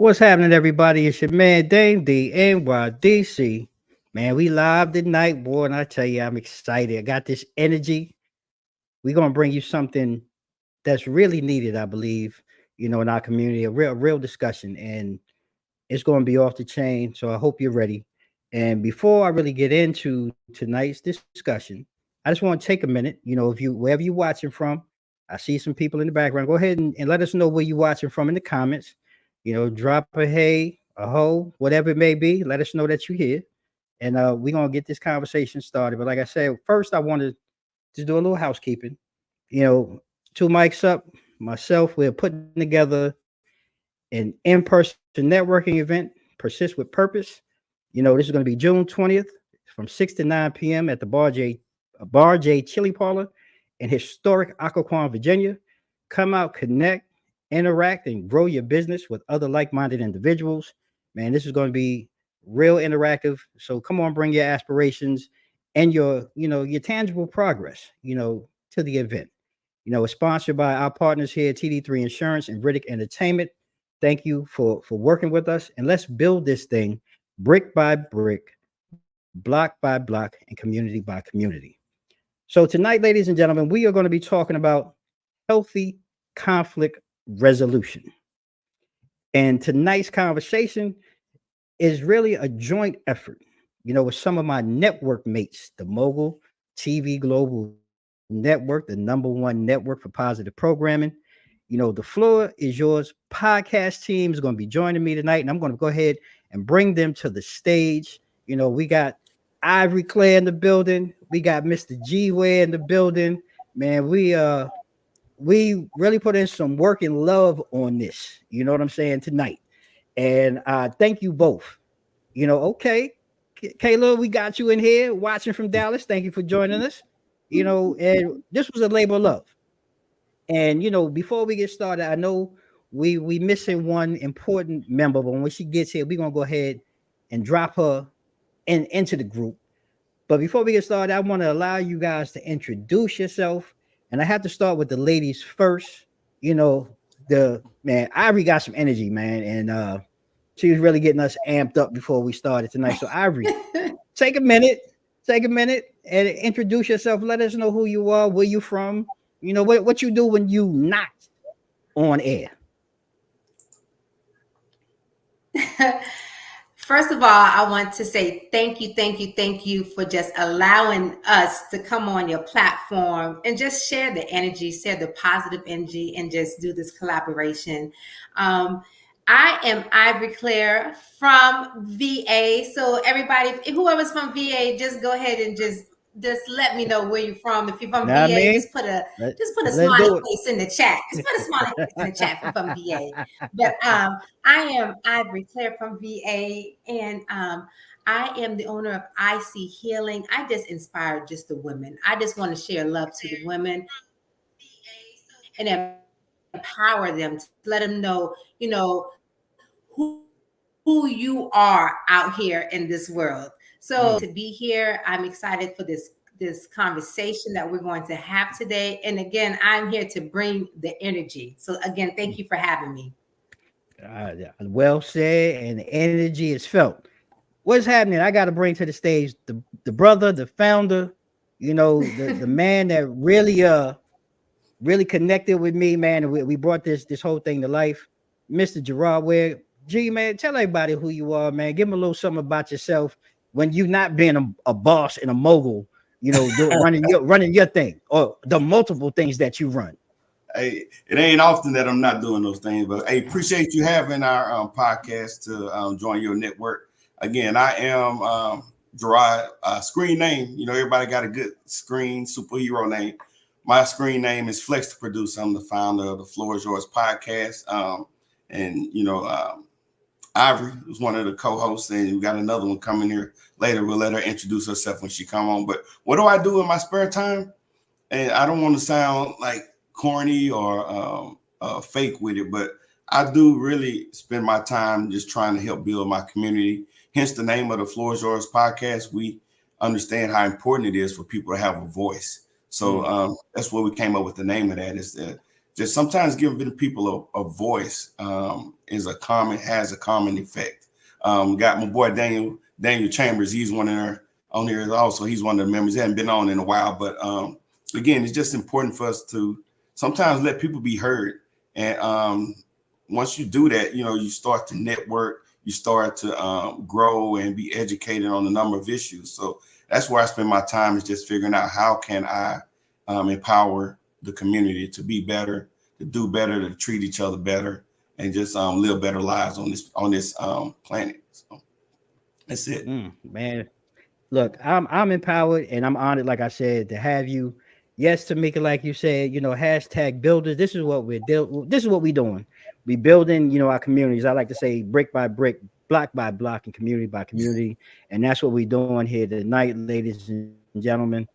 What's happening, everybody? It's your man Dame D NYDC. Man, we live tonight, boy, and I tell you, I'm excited. I got this energy. We're gonna bring you something that's really needed, I believe, in our community, a real discussion, and it's gonna be off the chain. So I hope you're ready. And before I really get into tonight's discussion, I just want to take a minute. If you wherever you're watching from, I see some people in the background. Go ahead and let us know where you're watching from in the comments. Drop a hey, a ho, whatever it may be. Let us know that you're here. And we're gonna get this conversation started. But like I said, first I wanted to do a little housekeeping. You know, two mics up, myself, we're putting together an in-person networking event, Persist with Purpose. This is going to be June 20th from 6 to 9 p.m. at the Bar J Chili Parlor in historic Occoquan, Virginia. Come out, connect, interact, and grow your business with other like-minded individuals. Man, this is going to be real interactive. So come on, bring your aspirations and your tangible progress, to the event. It's sponsored by our partners here, TD3 Insurance and Riddick Entertainment. Thank you for working with us, and let's build this thing brick by brick, block by block, and community by community. So tonight, ladies and gentlemen, we are going to be talking about healthy conflict resolution. And tonight's conversation is really a joint effort, with some of my network mates, the Mogul TV Global Network, the #1 network for positive programming. The floor is yours. Podcast team is going to be joining me tonight, and I'm going to go ahead and bring them to the stage. We got Ivory Claire in the building. We got Mr. G Way in the building. Man, we really put in some work and love on this. You know what I'm saying tonight, and thank you both. Okay, Kayla, we got you in here watching from Dallas. Thank you for joining us. And this was a labor of love. And before we get started, I know we missing one important member, but when she gets here, we're gonna go ahead and drop her into the group. But before we get started, I want to allow you guys to introduce yourself. And I have to start with the ladies first. The man, Ivory got some energy, man, and she was really getting us amped up before we started tonight. So Ivory, take a minute, and introduce yourself. Let us know who you are, where you from, what you do when you not on air. First of all, I want to say thank you for just allowing us to come on your platform and just share the energy, share the positive energy, and just do this collaboration. I am Ivory Claire from VA. So everybody, whoever's from VA, just go ahead and just let me know where you're from. If you're from Know what I VA, mean? just put a Let's smiley do it. face in the chat. Just put a smiley face in the chat if you're from VA. But I am Ivory Claire from VA, and I am the owner of IC Healing. I just inspire just the women. I just want to share love to the women and empower them to let them know, who you are out here in this world. So to be here, I'm excited for this conversation that we're going to have today. And again, I'm here to bring the energy. So again, thank you for having me. Yeah, well said, and the energy is felt. What's happening? I got to bring to the stage the brother, the founder, the man that really connected with me, man. And we brought this whole thing to life, Mr. Gerard Ware. G, man, tell everybody who you are, man. Give them a little something about yourself when you not being a boss and a mogul, running your thing or the multiple things that you run. Hey, it ain't often that I'm not doing those things, but I appreciate you having our podcast to join your network. Again, I am Gerard. Screen name, everybody got a good screen superhero name. My screen name is Flex the Producer. I'm the founder of the Floor is Yours podcast. And Ivory was one of the co-hosts, and we got another one coming here later. We'll let her introduce herself when she come on. But what do I do in my spare time? And I don't want to sound like corny or fake with it, but I do really spend my time just trying to help build my community. Hence the name of the Floor is Yours podcast. We understand how important it is for people to have a voice. So that's where we came up with the name of that, is just sometimes giving people a voice has a common effect. Got my boy Daniel Chambers. He's one of there on here also. He's one of the members. He hasn't been on in a while, but again, it's just important for us to sometimes let people be heard. And once you do that, you start to network, you start to grow and be educated on a number of issues. So that's where I spend my time, is just figuring out how can I empower the community to be better, to do better, to treat each other better, and just live better lives on this planet. So that's it. Man, look, I'm empowered and I'm honored, like I said, to have you. Yes, Tamika, like you said, hashtag builders. This is what we're doing. We building, our communities. I like to say brick by brick, block by block, and community by community. And that's what we're doing here tonight, ladies and gentlemen.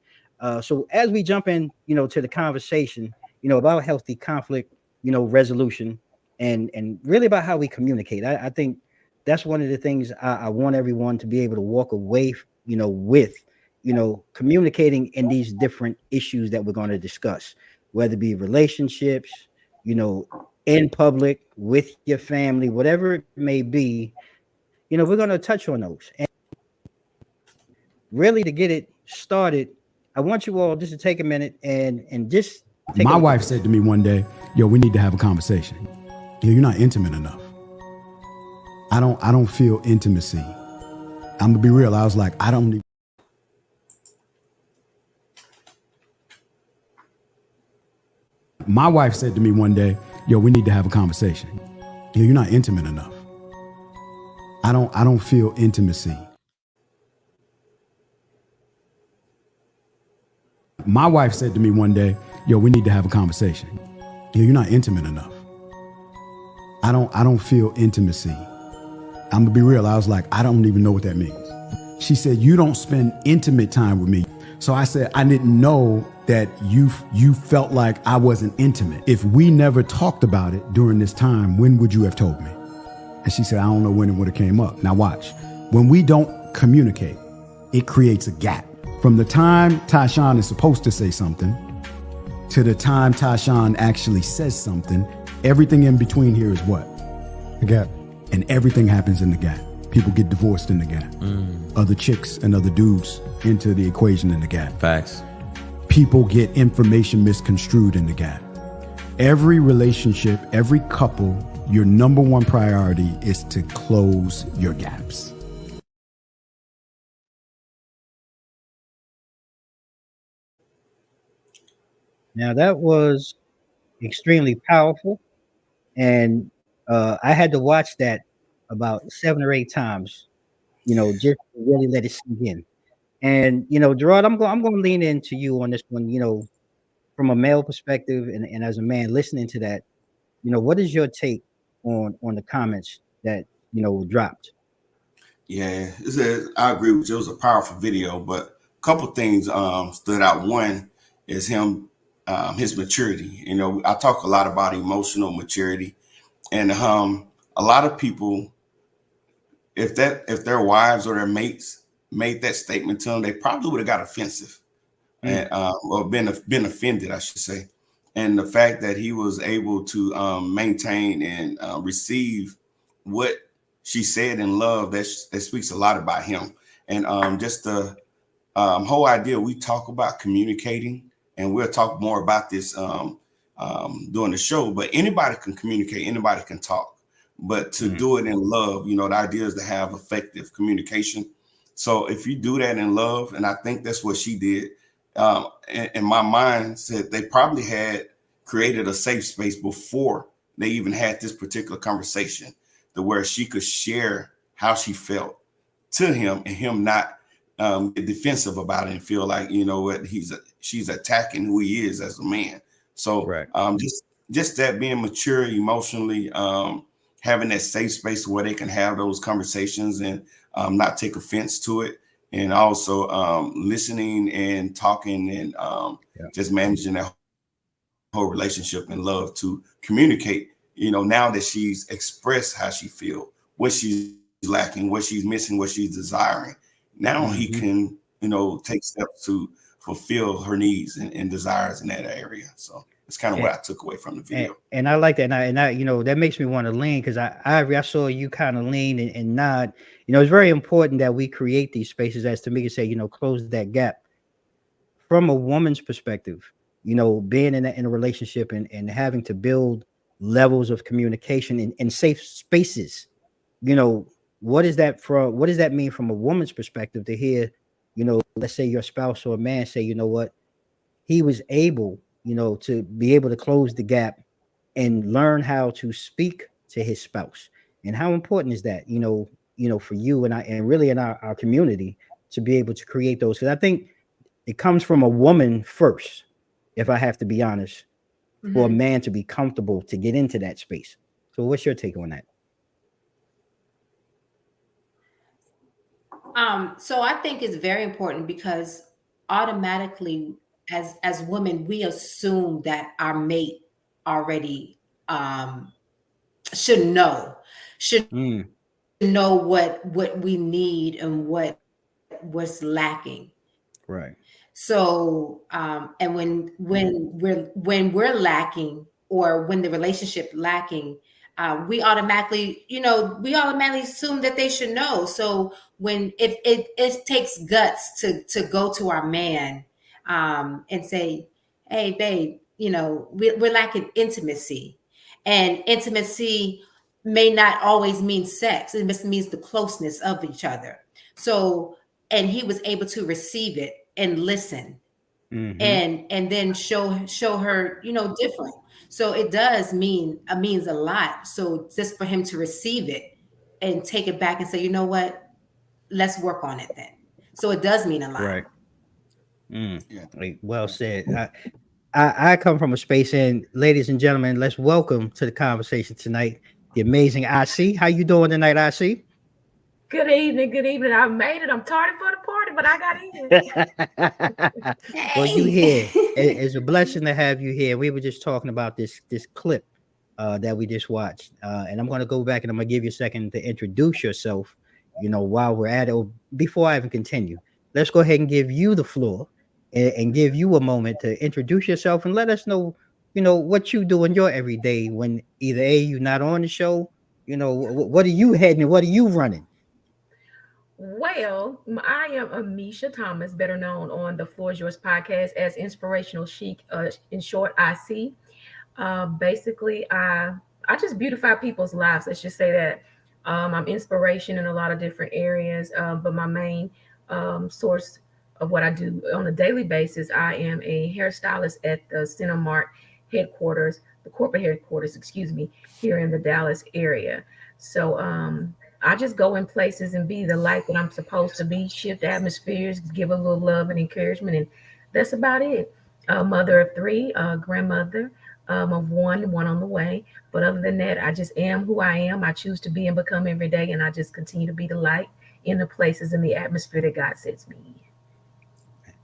So as we jump in, to the conversation, about healthy conflict, resolution, and really about how we communicate. I think that's one of the things I want everyone to be able to walk away, with, communicating in these different issues that we're going to discuss, whether it be relationships, in public, with your family, whatever it may be, we're going to touch on those. And really, to get it started, I want you all just to take a minute and just take My wife said to me one day, "Yo, we need to have a conversation. You're not intimate enough. I don't feel intimacy." I'm gonna be real. I was like, I don't need. My wife said to me one day, "Yo, we need to have a conversation. You're not intimate enough. I don't feel intimacy." My wife said to me one day, "Yo, we need to have a conversation. You're not intimate enough. I don't feel intimacy." I'm gonna be real. I was like, I don't even know what that means. She said, "You don't spend intimate time with me." So I said, I didn't know that you felt like I wasn't intimate. If we never talked about it during this time, when would you have told me? And she said, I don't know when it would have came up. Now watch. When we don't communicate, it creates a gap. From the time Tyshawn is supposed to say something to the time Tyshawn actually says something, everything in between here is what? A gap. And everything happens in the gap. People get divorced in the gap. Other chicks and other dudes enter the equation in the gap. Facts. People get information misconstrued in the gap. Every relationship, every couple, your number one priority is to close your gaps. Now that was extremely powerful, and I had to watch that about 7 or 8 times, just to really let it sink in. And Gerard, I'm going to lean into you on this one. From a male perspective, and as a man listening to that, what is your take on the comments that dropped? Yeah, I agree with you. It was a powerful video, but a couple things stood out. One is his maturity. I talk a lot about emotional maturity, and a lot of people, if their wives or their mates made that statement to them, they probably would have got offensive and or been offended, I should say. And the fact that he was able to maintain and receive what she said in love, that speaks a lot about him. And just the whole idea, we talk about communicating, and we'll talk more about this during the show, but anybody can communicate, anybody can talk. But to do it in love, the idea is to have effective communication. So if you do that in love, and I think that's what she did, in my mind, said they probably had created a safe space before they even had this particular conversation, to where she could share how she felt to him, and him not get defensive about it and feel like, what, she's attacking who he is as a man. So Right. Just that, being mature emotionally, having that safe space where they can have those conversations and not take offense to it, and also listening and talking and just managing that whole relationship and love to communicate. Now that she's expressed how she feels, what she's lacking, what she's missing, what she's desiring, now he can take steps to fulfill her needs and desires in that area. So it's kind of what I took away from the video. And I like that. And I, you know, that makes me want to lean, because I saw you kind of lean and nod. You know, it's very important that we create these spaces, as Tamika said, you know, close that gap. From a woman's perspective, you know, being in a relationship and having to build levels of communication in safe spaces, you know, what does that mean from a woman's perspective to hear, you know, let's say your spouse or a man say, you know what, he was able, you know, to be able to close the gap and learn how to speak to his spouse. And how important is that, you know, for you and I, and really in our community, to be able to create those? Because I think it comes from a woman first, if I have to be honest, for a man to be comfortable to get into that space. So what's your take on that? So I think it's very important, because automatically as women, we assume that our mate already should know what we need and what's lacking. Right. So and when we're lacking, or when the relationship lacking, we automatically assume that they should know. So when if it takes guts to go to our man and say, hey babe, you know, we're lacking intimacy, and intimacy may not always mean sex. It just means the closeness of each other. So, and he was able to receive it and listen, and then show her, you know, different. So it does means a lot. So just for him to receive it and take it back and say, you know what, let's work on it then. So it does mean a lot. Right. Well said. I come from a space, and ladies and gentlemen, let's welcome to the conversation tonight the amazing IC. How you doing tonight, IC? Good evening. Good evening. I made it. I'm tardy for the party, but I got in. Well, you here. It's a blessing to have you here. We were just talking about this clip that we just watched, and I'm going to go back and I'm going to give you a second to introduce yourself. You know, while we're at it, or before I even continue, let's go ahead and give you the floor and give you a moment to introduce yourself and let us know, you know, what you do in your everyday when either you're not on the show. You know, what are you heading? What are you running? Well, I am Amisha Thomas, better known on the Floor is Yours podcast as Inspirational Chic, in short, IC. Basically, I just beautify people's lives. Let's just say that. I'm inspiration in a lot of different areas, but my main source of what I do on a daily basis, I am a hairstylist at the Cinemark headquarters, the corporate headquarters, here in the Dallas area. So I just go in places and be the light that I'm supposed to be, shift atmospheres, give a little love and encouragement, and that's about it. Mother of three, grandmother of one on the way. But other than that, I just am who I am. I choose to be and become every day, and I just continue to be the light in the places and the atmosphere that God sets me in.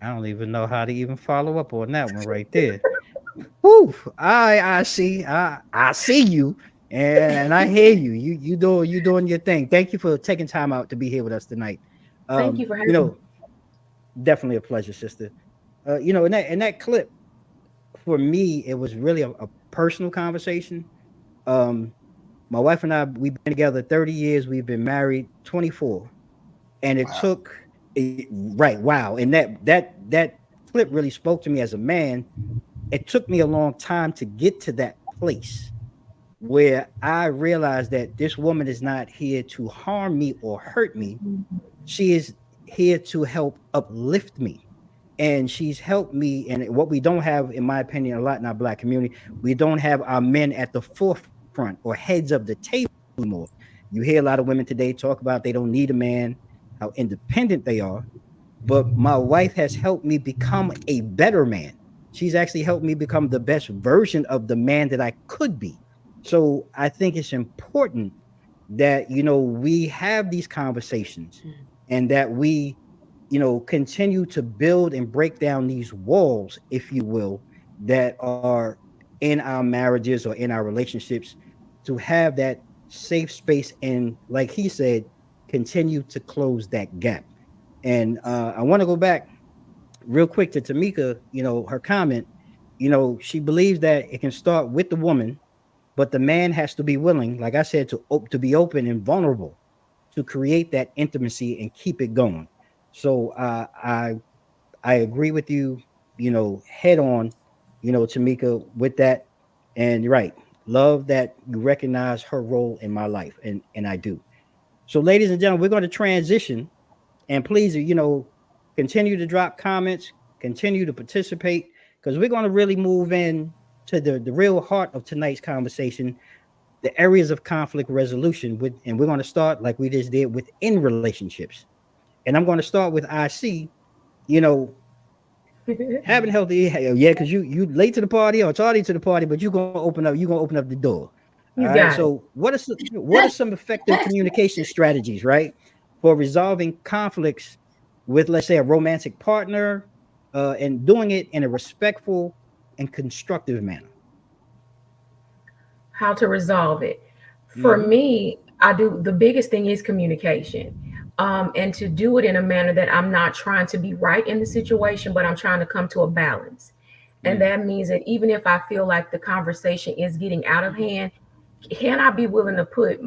I don't even know how to even follow up on that one right there. Woo! I see you, and I hear you. You doing your thing. Thank you for taking time out to be here with us tonight. Thank you for having me. Definitely a pleasure, sister. In that clip, for me, it was really a personal conversation. My wife and I, we've been together 30 years. We've been married 24, and it took right. Wow. And that clip really spoke to me as a man. It took me a long time to get to that place where I realized that this woman is not here to harm me or hurt me. She is here to help uplift me. And she's helped me. And what we don't have, in my opinion, a lot in our Black community, we don't have our men at the forefront or heads of the table anymore. You hear a lot of women today talk about they don't need a man, how independent they are. But my wife has helped me become a better man. She's actually helped me become the best version of the man that I could be. So I think it's important that, we have these conversations and that we, continue to build and break down these walls, if you will, that are in our marriages or in our relationships, to have that safe space and, like he said, continue to close that gap. And I want to go back real quick to Tamika, her comment, she believes that it can start with the woman, but the man has to be willing, like I said, to be open and vulnerable to create that intimacy and keep it going. So I agree with you, head on, Tamika, with that. And you're right. Love that you recognize her role in my life. And I do. So, ladies and gentlemen, we're going to transition. And please, continue to drop comments, continue to participate, because we're going to really move in to the real heart of tonight's conversation, the areas of conflict resolution. And we're going to start like we just did within relationships. And I'm going to start with IC, you know, having healthy, yeah, because you late to the party or tardy to the party, but you're gonna open up the door. You All right. got it. So what are some effective communication strategies, right, for resolving conflicts with, let's say, a romantic partner, and doing it in a respectful and constructive manner? How to resolve it. For Mhm. me, I do the biggest thing is communication. And to do it in a manner that I'm not trying to be right in the situation, but I'm trying to come to a balance. And Mm. that means that even if I feel like the conversation is getting out of hand, can I be willing to put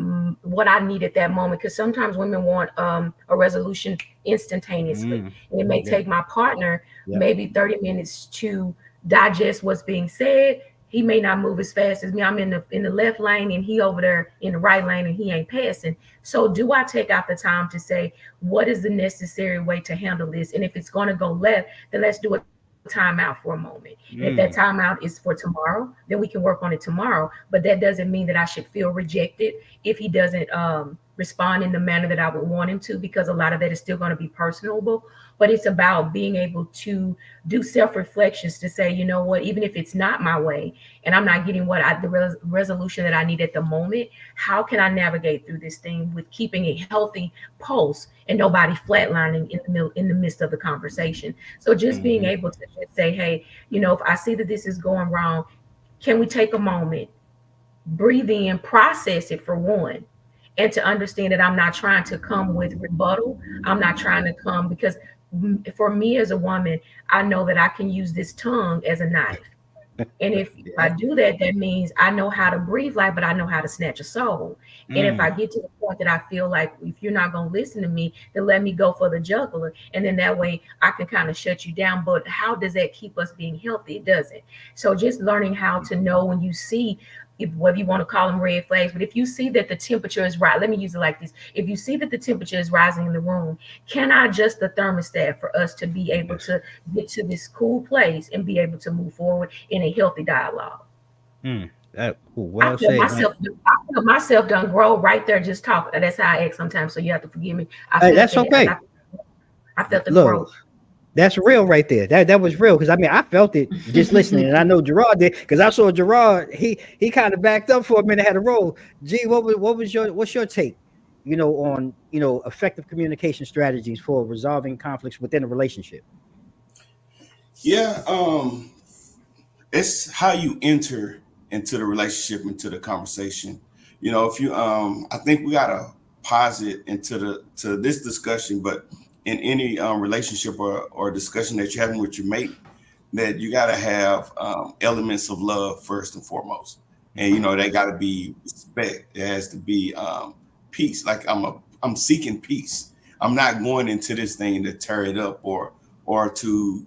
what I need at that moment? Because sometimes women want a resolution instantaneously. Mm. And it may Yeah. take my partner Yeah. maybe 30 minutes to digest what's being said. He may not move as fast as me. I'm in the left lane and he over there in the right lane and he ain't passing. So do I take out the time to say what is the necessary way to handle this? And if it's going to go left, then let's do a timeout for a moment. And if that Mm. timeout is for tomorrow, then we can work on it tomorrow. But that doesn't mean that I should feel rejected if he doesn't respond in the manner that I would want him to, because a lot of that is still going to be personable. But it's about being able to do self-reflections to say, you know what, even if it's not my way and I'm not getting the resolution that I need at the moment, how can I navigate through this thing with keeping a healthy pulse and nobody flatlining in the midst of the conversation? So just being Mhm. able to just say, hey, if I see that this is going wrong, can we take a moment, breathe in, process it for one, and to understand that I'm not trying to come with rebuttal. I'm not trying to come because for me as a woman, I know that I can use this tongue as a knife. And if I Yeah. do that, that means I know how to breathe life, but I know how to snatch a soul. And if I Mm. get to the point that I feel like if you're not going to listen to me, then let me go for the jugular. And then that way I can kind of shut you down. But how does that keep us being healthy? It doesn't. So just learning how to know when you see, if, whether you want to call them red flags, but if you see that the temperature is right, let me use it like this. If you see that the temperature is rising in the room, can I adjust the thermostat for us to be able Yes. to get to this cool place and be able to move forward in a healthy dialogue? Mm. I Well feel said. myself. I feel myself done grow right there just talking. That's how I act sometimes. So you have to forgive me. I Hey, felt that's that. okay. I felt the Look, growth. that's real right there. That was real, because I mean I felt it just listening, and I know Gerard did, because I saw Gerard. He kind of backed up for a minute, had a roll. G, what's your take? On effective communication strategies for resolving conflicts within a relationship. Yeah, it's how you enter into the relationship, into the conversation. If you I think we gotta posit into the to this discussion, but in any relationship or discussion that you're having with your mate, that you gotta have elements of love first and foremost. And they gotta be respect. It has to be peace. Like I'm seeking peace. I'm not going into this thing to tear it up or to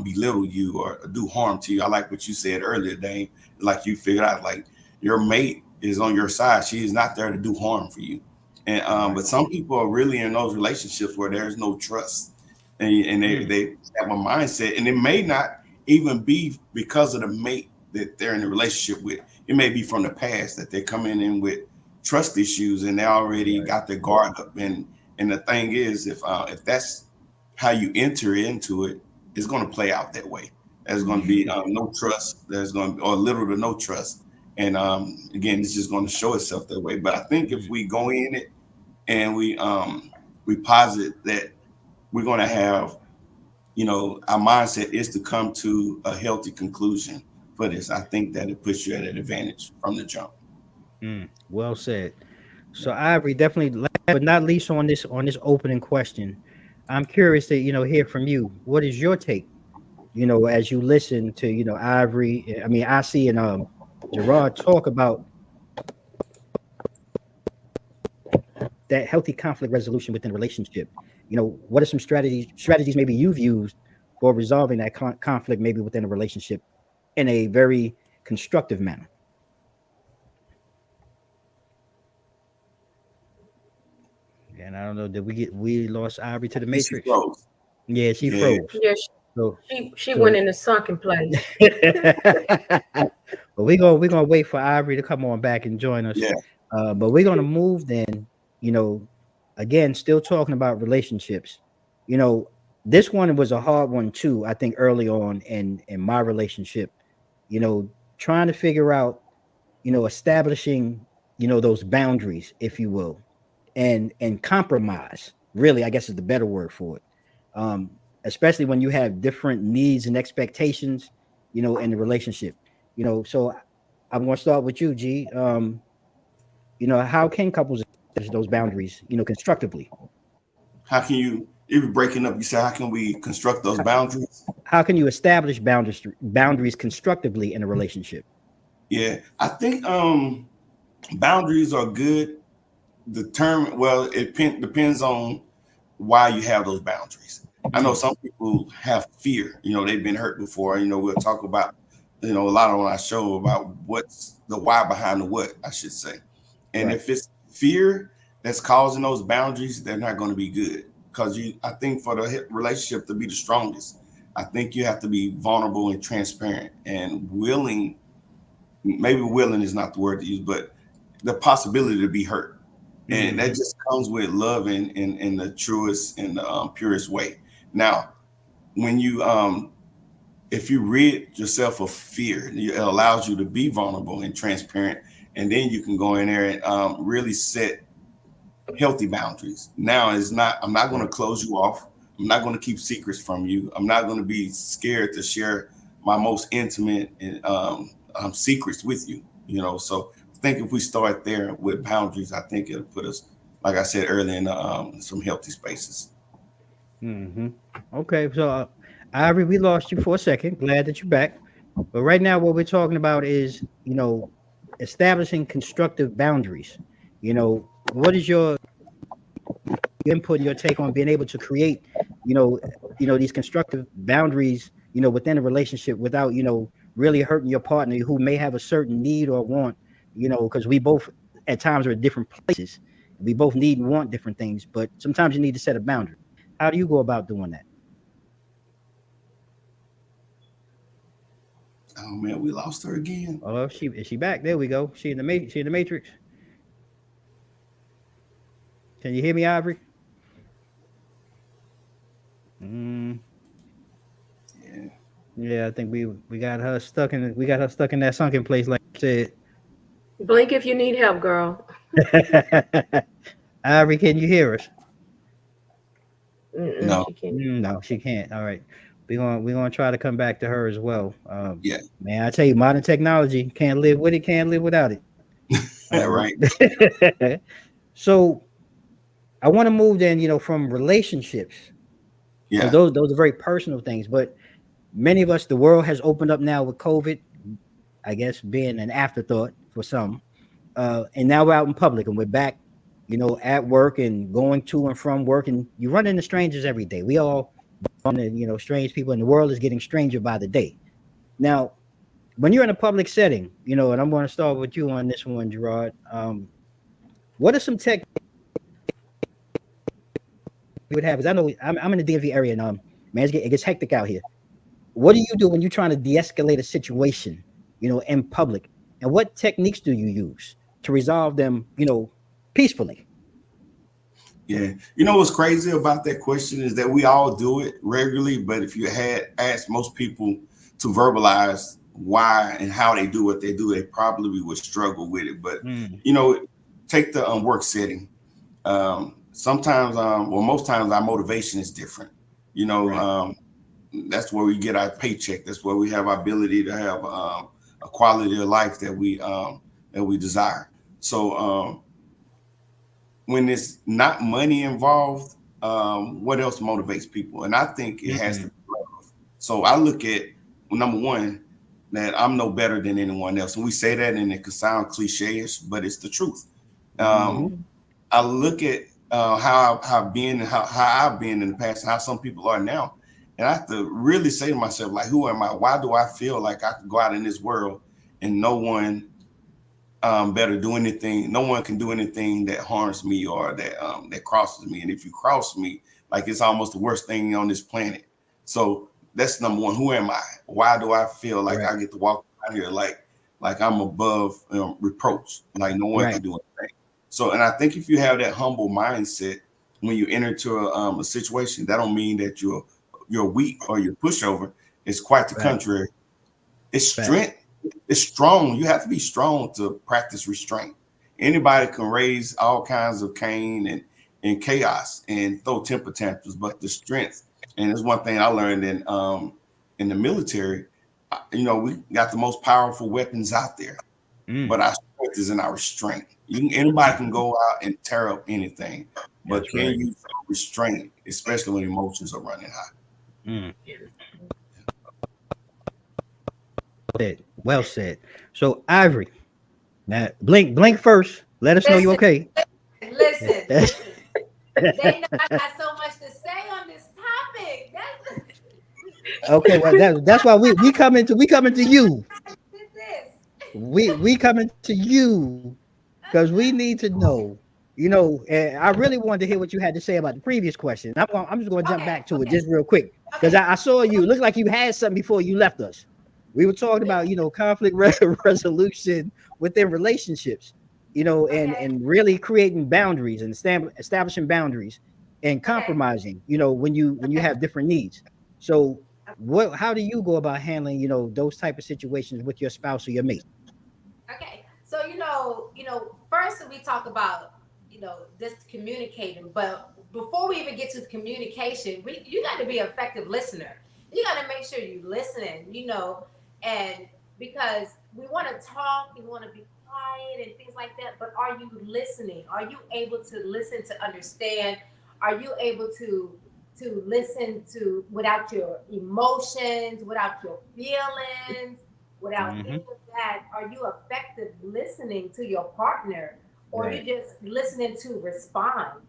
belittle you or do harm to you. I like what you said earlier, Dane. Like you figured out, like your mate is on your side. She is not there to do harm for you. And Right. but some people are really in those relationships where there's no trust, and Mm. they have a mindset, and it may not even be because of the mate that they're in a relationship with. It may be from the past that they're coming in with trust issues, and they already Right. got their guard up. And the thing is, if that's how you enter into it, it's going to play out that way. There's going to be no trust. There's going to be, or little to no trust. And again, it's just going to show itself that way. But I think if Mm. we go in it and we posit that we're going to have, our mindset is to come to a healthy conclusion for this. I think that it puts you at an advantage from the jump. Mm. Well said. So Ivory, definitely, last but not least on this opening question, I'm curious to, hear from you. What is your take? As you listen to, Ivory, I mean, I see and Gerard talk about that healthy conflict resolution within a relationship. What are some strategies maybe you've used for resolving that conflict maybe within a relationship in a very constructive manner? And I don't know, did we lost Ivory to the She Matrix? froze. Yeah, she Yeah. froze. Yeah, So she went in a sunken place. but we're gonna wait for Ivory to come on back and join us. Yeah. But we're gonna move then, again, still talking about relationships. This one was a hard one too, I think, early on in my relationship, trying to figure out, establishing, those boundaries, if you will, and compromise, really, I guess is the better word for it. Especially when you have different needs and expectations, in the relationship. So I'm going to start with you, G. How can couples establish those boundaries, constructively? How can you, if you're breaking up, you say, how can we construct those boundaries? How can you establish boundaries constructively in a relationship? Yeah, I think boundaries are good. It depends on why you have those boundaries. I know some people have fear. They've been hurt before. We'll talk about, a lot on our show about what's the why behind the what, I should say. And Right. if it's fear that's causing those boundaries, they're not going to be good. Because I think for the relationship to be the strongest, I think you have to be vulnerable and transparent and willing. Maybe willing is not the word to use, but the possibility to be hurt. And that just comes with love in the truest and the purest way. Now, when you if you rid yourself of fear, it allows you to be vulnerable and transparent, and then you can go in there and really set healthy boundaries. Now, I'm not going to close you off. I'm not going to keep secrets from you. I'm not going to be scared to share my most intimate and secrets with you. So I think if we start there with boundaries, I think it'll put us, like I said earlier, in some healthy spaces. Okay, so Ivory, we lost you for a second. Glad that you're back. But right now, what we're talking about is, establishing constructive boundaries. What is your input and your take on being able to create, these constructive boundaries, within a relationship without, really hurting your partner who may have a certain need or want, because we both at times are at different places. We both need and want different things, but sometimes you need to set a boundary. How do you go about doing that? Oh man, we lost her again. Oh, is she back? There we go. She in the Matrix. Can you hear me, Ivory? Yeah, I think we got her stuck in that sunken place, like I said. Blink if you need help, girl. Ivory, can you hear us? No. She can't. No, she can't. All right. We're gonna try to come back to her as well. Yeah. Man, I tell you, modern technology, can't live with it, can't live without it. Right. So I want to move then, from relationships. Yeah. Those are very personal things, but many of us, the world has opened up now with COVID, I guess being an afterthought for some. And now we're out in public and we're back, at work and going to and from work, and you run into strangers every day. We all run into, strange people, and the world is getting stranger by the day. Now, when you're in a public setting, and I'm going to start with you on this one, Gerard. What are some tech you would have? Because I know I'm in the DMV area, and man, it gets hectic out here. What do you do when you're trying to de-escalate a situation, in public? And what techniques do you use to resolve them, peacefully? Yeah. What's crazy about that question is that we all do it regularly, but if you had asked most people to verbalize why and how they do what they do, they probably would struggle with it. But, take the work setting. Sometimes, most times our motivation is different. Right. That's where we get our paycheck. That's where we have our ability to have a quality of life that we desire. So when it's not money involved, what else motivates people? And I think it has to be love. So I look at, number one, that I'm no better than anyone else. And we say that and it can sound cliche-ish, but it's the truth. I look at how I've been and how I've been in the past and how some people are now. And I have to really say to myself, like, who am I? Why do I feel like I can go out in this world and no one better do anything? No one can do anything that harms me or that crosses me. And if you cross me, like, it's almost the worst thing on this planet. So that's number one. Who am I? Why do I feel like I get to walk out here like I'm above reproach, like no one can do anything? So, and I think if you have that humble mindset when you enter into a situation, that don't mean that you're weak or you're pushover. It's quite the contrary. It's strength. It's strong. You have to be strong to practice restraint. Anybody can raise all kinds of cane and chaos and throw temper tantrums, but the strength, and it's one thing I learned in the military, we got the most powerful weapons out there, but our strength is in our restraint. Anybody can go out and tear up anything, but can you restrain, especially when emotions are running high? Well said. So Ivory, now blink first. Let us know you okay. Listen. They know I got so much to say on this topic. Okay, well that's why we coming to you. We coming to you because we need to know. And I really wanted to hear what you had to say about the previous question. I'm just going to jump back to it just real quick because I saw you. Looked like you had something before you left us. We were talking about conflict resolution within relationships, and really creating boundaries and establishing boundaries and compromising. When you have different needs. So how do you go about handling those type of situations with your spouse or your mate? Okay, so first we talk about this communicating, but before we even get to the communication, you got to be an effective listener. You got to make sure you're listening, and because we want to talk, we want to be quiet and things like that, but are you listening? Are you able to listen to understand? Are you able to listen to without your emotions, without your feelings, without any of that? Are you effective listening to your partner, or are you just listening to respond?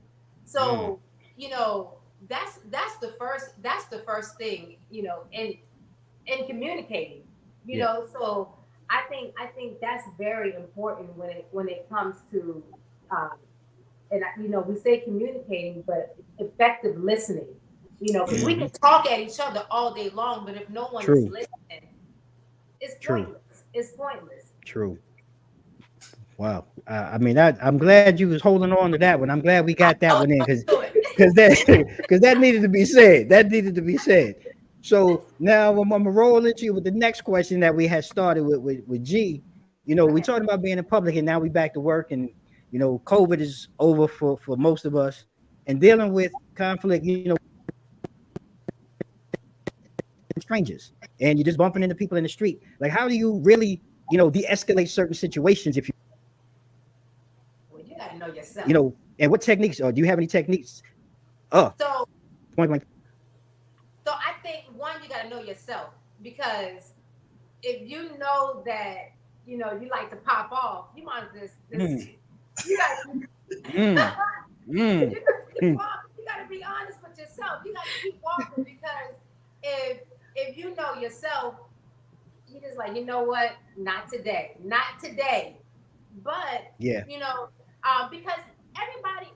So that's the first thing, in communicating, so I think that's very important when it comes to and we say communicating, but effective listening, because we can talk at each other all day long, but if no one is listening, it's pointless. It's pointless. True. Wow. I'm glad you was holding on to that one. I'm glad we got that one in because that needed to be said. That needed to be said. So now I'm gonna roll into you with the next question that we had started with G. We talked about being in public, and now we back to work, and COVID is over for most of us, and dealing with conflict, strangers, and you're just bumping into people in the street. Like, how do you really, de-escalate certain situations if you? Well, you gotta know yourself. And what techniques, or do you have any techniques? So point blank. So I think one, you gotta know yourself, because if you know that you like to pop off, you might just you gotta you gotta be honest with yourself. You gotta keep walking, because if you know yourself, you just like, what, not today. But because everybody,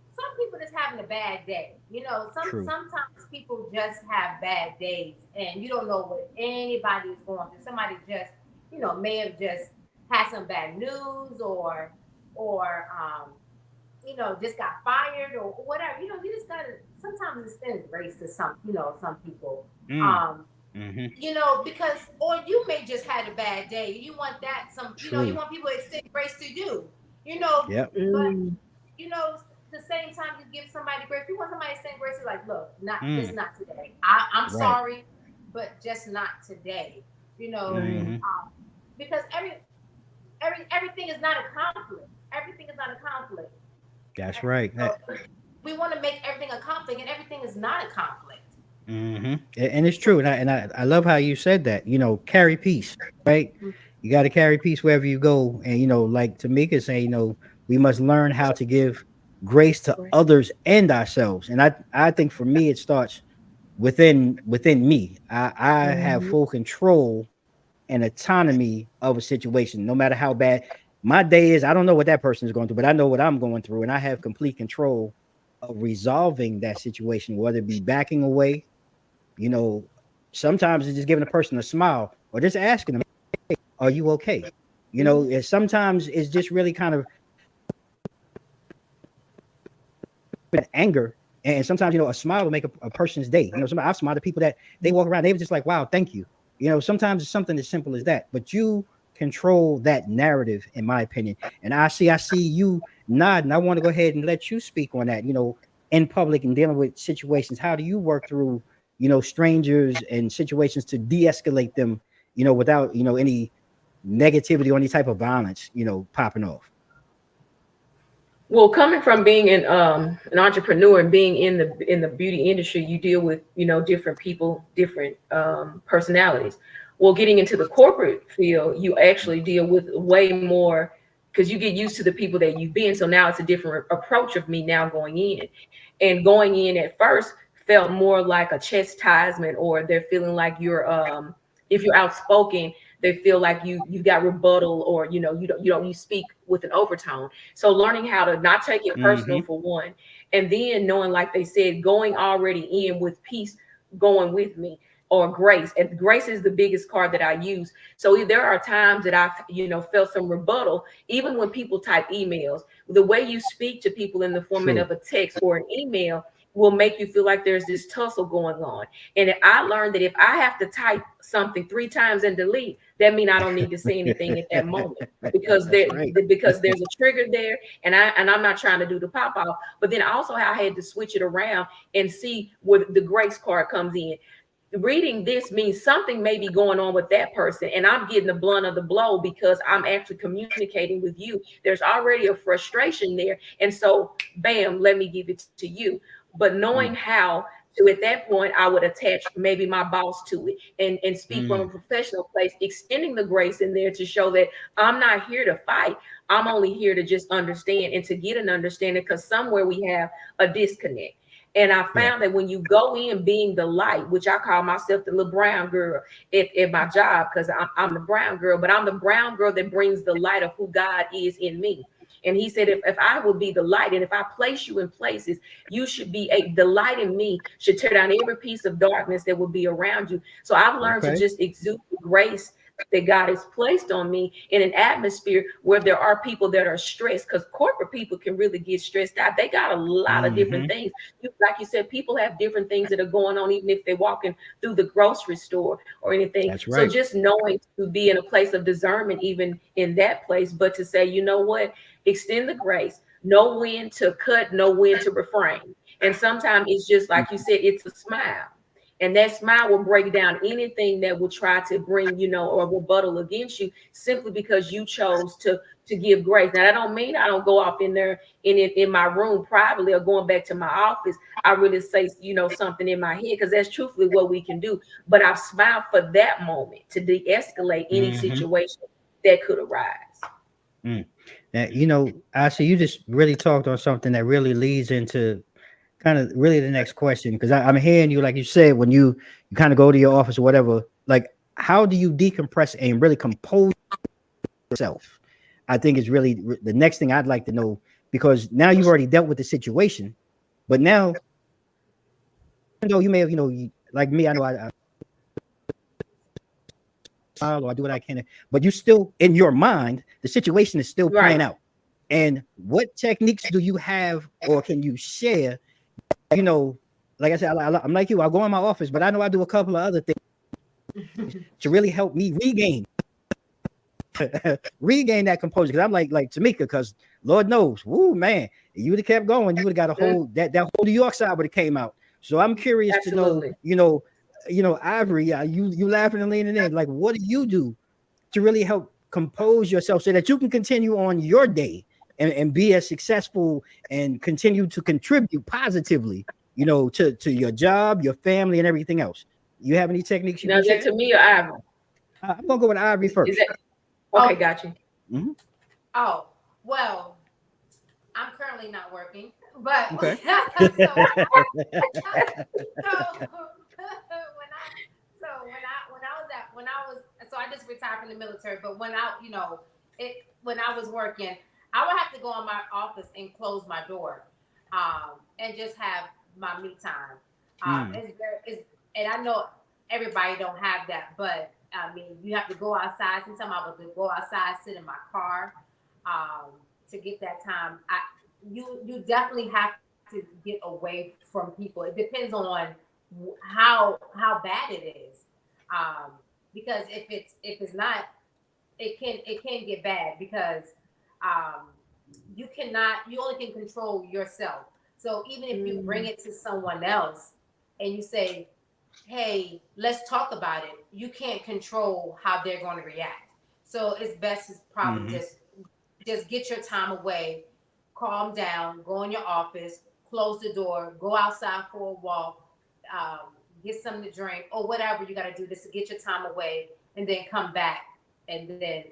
some people just having a bad day. Sometimes people just have bad days, and you don't know what anybody is going through. Somebody just, may have just had some bad news, or just got fired or whatever. You just gotta, sometimes extend grace to some people. Because, or you may just had a bad day. You want that, you want people to extend grace to you. But the same time you give somebody grace, you want somebody to extend grace. Like, look, just not today. I'm sorry, but just not today. Because everything is not a conflict. Everything is not a conflict. That's right. we want to make everything a conflict, and everything is not a conflict. Mm-hmm. And it's true, and I love how you said that. Carry peace, right? You got to carry peace wherever you go, and like Tamika saying, we must learn how to give grace to others and ourselves. And I think for me, it starts within me. I have full control and autonomy of a situation, no matter how bad my day is. I don't know what that person is going through, but I know what I'm going through, and I have complete control of resolving that situation, whether it be backing away. Sometimes it's just giving a person a smile or just asking them, hey, are you okay? Sometimes it's just really kind of anger. And sometimes, a smile will make a person's day. I've smiled at people that they walk around, they were just like, wow, thank you. Sometimes it's something as simple as that, but you control that narrative, in my opinion. And I see you nodding. I want to go ahead and let you speak on that, in public and dealing with situations. How do you work through strangers and situations to de-escalate them, without, any negativity or any type of violence, popping off? Well, coming from being an entrepreneur and being in the beauty industry, you deal with, different people, different personalities. Well, getting into the corporate field, you actually deal with way more, because you get used to the people that you've been. So now it's a different approach of me now going in. And going in at first felt more like a chastisement, or they're feeling like you're if you're outspoken, they feel like you got rebuttal, or you speak with an overtone. So learning how to not take it personal, for one, and then knowing, like they said, going already in with peace, going with me, or grace. And grace is the biggest card that I use. So there are times that I've felt some rebuttal, even when people type emails. The way you speak to people in the format of a text or an email will make you feel like there's this tussle going on. And I learned that if I have to type something 3 times and delete, that means I don't need to say anything at that moment, because because there's a trigger there, and I'm not trying to do the pop off. But then also I had to switch it around and see where the grace card comes in. Reading this means something may be going on with that person, and I'm getting the blunt of the blow because I'm actually communicating with you. There's already a frustration there, and so bam, let me give it to you. But knowing how to, at that point, I would attach maybe my boss to it and speak from a professional place, extending the grace in there to show that I'm not here to fight. I'm only here to just understand and to get an understanding, because somewhere we have a disconnect. And I found that when you go in being the light, which I call myself the little brown girl at my job, because I'm the brown girl, but I'm the brown girl that brings the light of who God is in me. And he said, if I would be the light, and if I place you in places, you should be the light in me should tear down every piece of darkness that would be around you. So I've learned to just exude grace that God has placed on me in an atmosphere where there are people that are stressed, because corporate people can really get stressed out. They got a lot of different things. Like you said, people have different things that are going on, even if they're walking through the grocery store or anything. That's right. So just knowing to be in a place of discernment, even in that place, but to say, you know what, extend the grace, know when to cut, know when to refrain. And sometimes it's just like you said, it's a smile. And that smile will break down anything that will try to bring, or rebuttal against you, simply because you chose to give grace. Now, that don't mean I don't go off in there in my room privately or going back to my office. I really say, something in my head, because that's truthfully what we can do. But I smile for that moment to de-escalate any situation that could arise. Now, I see you just really talked on something that really leads into kind of really the next question, because I'm hearing you, like you said, when you kind of go to your office or whatever, like, how do you decompress and really compose yourself? I think is really the next thing I'd like to know, because now you've already dealt with the situation, but now, even though you may have, like me, I know I or I do what I can, but you still, in your mind, the situation is still playing out. And what techniques do you have, or can you share? Like I said, I'm like you, I'll go in my office, but I know I do a couple of other things to really help me regain that composure. Because I'm like Tamika, because Lord knows, woo, man, you would have kept going, you would have got a whole that whole New York side would have came out. So I'm curious to know, Ivory, you laughing and leaning in, like, what do you do to really help compose yourself so that you can continue on your day and be as successful and continue to contribute positively, you know, to your job, your family, and everything else? You have any techniques you Now, can is that share? to me or Ivory? I'm gonna go with Ivory first. Is that okay? Got you. Mm-hmm. Oh, well, I'm currently not working, but Okay. So I just retired from the military, but when I was working, I would have to go in my office and close my door, and just have my me time. And I know everybody don't have that, but I mean, you have to go outside. Sometimes I would go outside, sit in my car, to get that time. You definitely have to get away from people. It depends on how bad it is, because if it's not, it can get bad, because you only can control yourself. So even if you bring it to someone else and you say, hey, let's talk about it, you can't control how they're going to react. So it's best to probably just get your time away, calm down, go in your office, close the door, go outside for a walk, get something to drink, or whatever you got to do just to get your time away, and then come back and then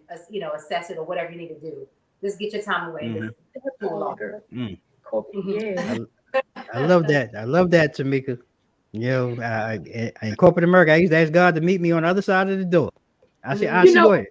assess it or whatever you need to do. Just get your time away. And just cool longer. Yeah. I love that. I love that, Tamika. You know, in corporate America, I used to ask God to meet me on the other side of the door. I said, I see, go ahead.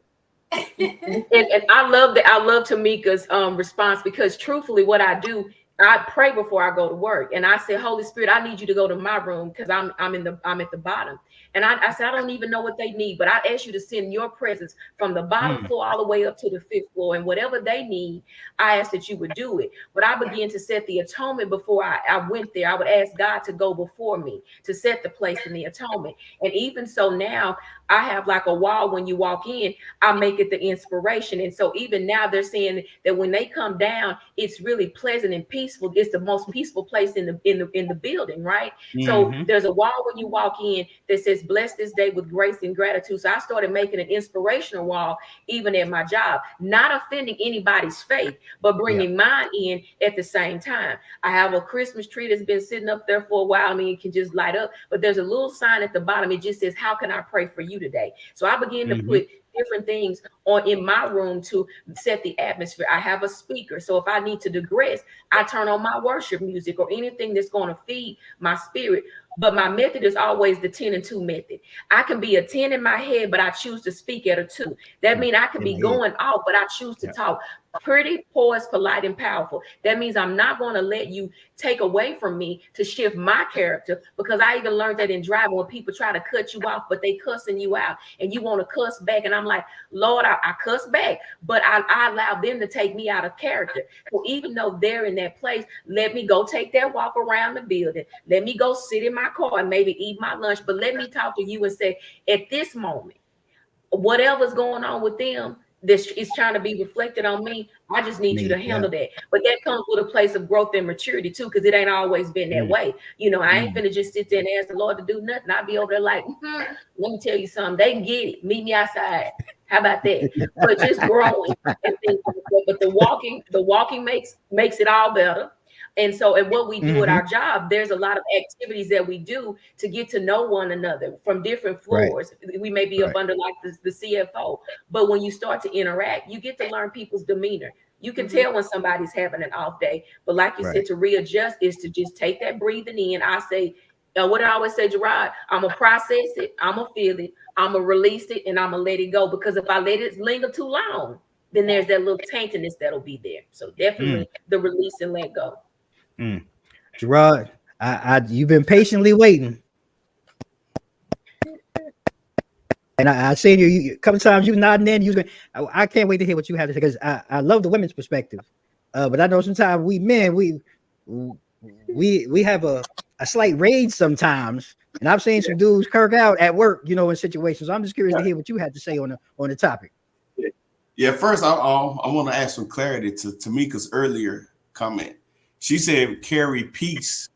And I love that. I love Tamika's response, because truthfully, what I do, I pray before I go to work, and I say, Holy Spirit, I need you to go to my room, because I'm at the bottom. And I said, I don't even know what they need, but I ask you to send your presence from the bottom floor all the way up to the 5th floor, and whatever they need, I ask that you would do it. But I began to set the atonement before I went there. I would ask God to go before me to set the place in the atonement. And even so now, I have like a wall when you walk in, I make it the inspiration. And so even now they're saying that when they come down, it's really pleasant and peaceful. It's the most peaceful place in the building, right? So there's a wall when you walk in that says, bless this day with grace and gratitude. So I started making an inspirational wall even at my job, not offending anybody's faith, but bringing mine in at the same time. I have a Christmas tree that's been sitting up there for a while. I mean, it can just light up, but there's a little sign at the bottom. It just says, how can I pray for you today? So I began to put different things on in my room to set the atmosphere. I have a speaker, so if I need to digress, I turn on my worship music or anything that's going to feed my spirit. But my method is always the 10 and 2 method. I can be a 10 in my head, but I choose to speak at a 2. That means I can be going off, but I choose to talk. Pretty, poised, polite, and powerful. That means I'm not going to let you take away from me to shift my character, because I even learned that in driving, when people try to cut you off, but they cussing you out and you want to cuss back. And I'm like, Lord, I cuss back, but I allow them to take me out of character. So even though they're in that place, let me go take that walk around the building. Let me go sit in my car and maybe eat my lunch, but let me talk to you and say, at this moment, whatever's going on with them, this is trying to be reflected on me. I just need you to handle that. But that comes with a place of growth and maturity too, because it ain't always been that way. You know, I ain't finna just sit there and ask the Lord to do nothing. I'll be over there like, let me tell you something. They can get it. Meet me outside. How about that? But just growing and things like that. But the walking makes it all better. And so, and what we do at our job, there's a lot of activities that we do to get to know one another from different floors. We may be up under like the CFO, but when you start to interact, you get to learn people's demeanor. You can tell when somebody's having an off day, but like you said, to readjust is to just take that breathing in. I say, what I always say, Gerard, I'm gonna process it, I'm gonna feel it, I'm gonna release it, and I'm gonna let it go. Because if I let it linger too long, then there's that little taintedness that'll be there. So definitely the release and let go. Gerard, you've been patiently waiting, and I seen you a couple times. You nodding in. I can't wait to hear what you have to say, because I love the women's perspective. But I know sometimes we men we have a slight rage sometimes, and I've seen some dudes kirk out at work, you know, in situations. So I'm just curious to hear what you had to say on the topic. Yeah, first I want to add some clarity to Tamika's earlier comment. She said, carry peace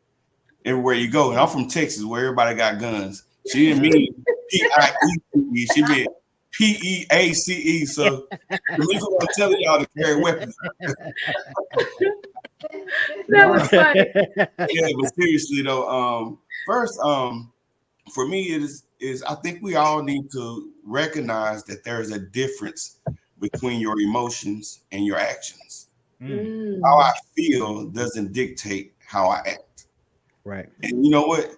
everywhere you go. And I'm from Texas, where everybody got guns. She didn't mean P-I-E-C-E. She meant PEACE. So the reason why I'm telling y'all to carry weapons. That was funny. Yeah, but seriously though, first, for me it is I think we all need to recognize that there is a difference between your emotions and your actions. Mm, How I feel doesn't dictate how I act. right. And you know what?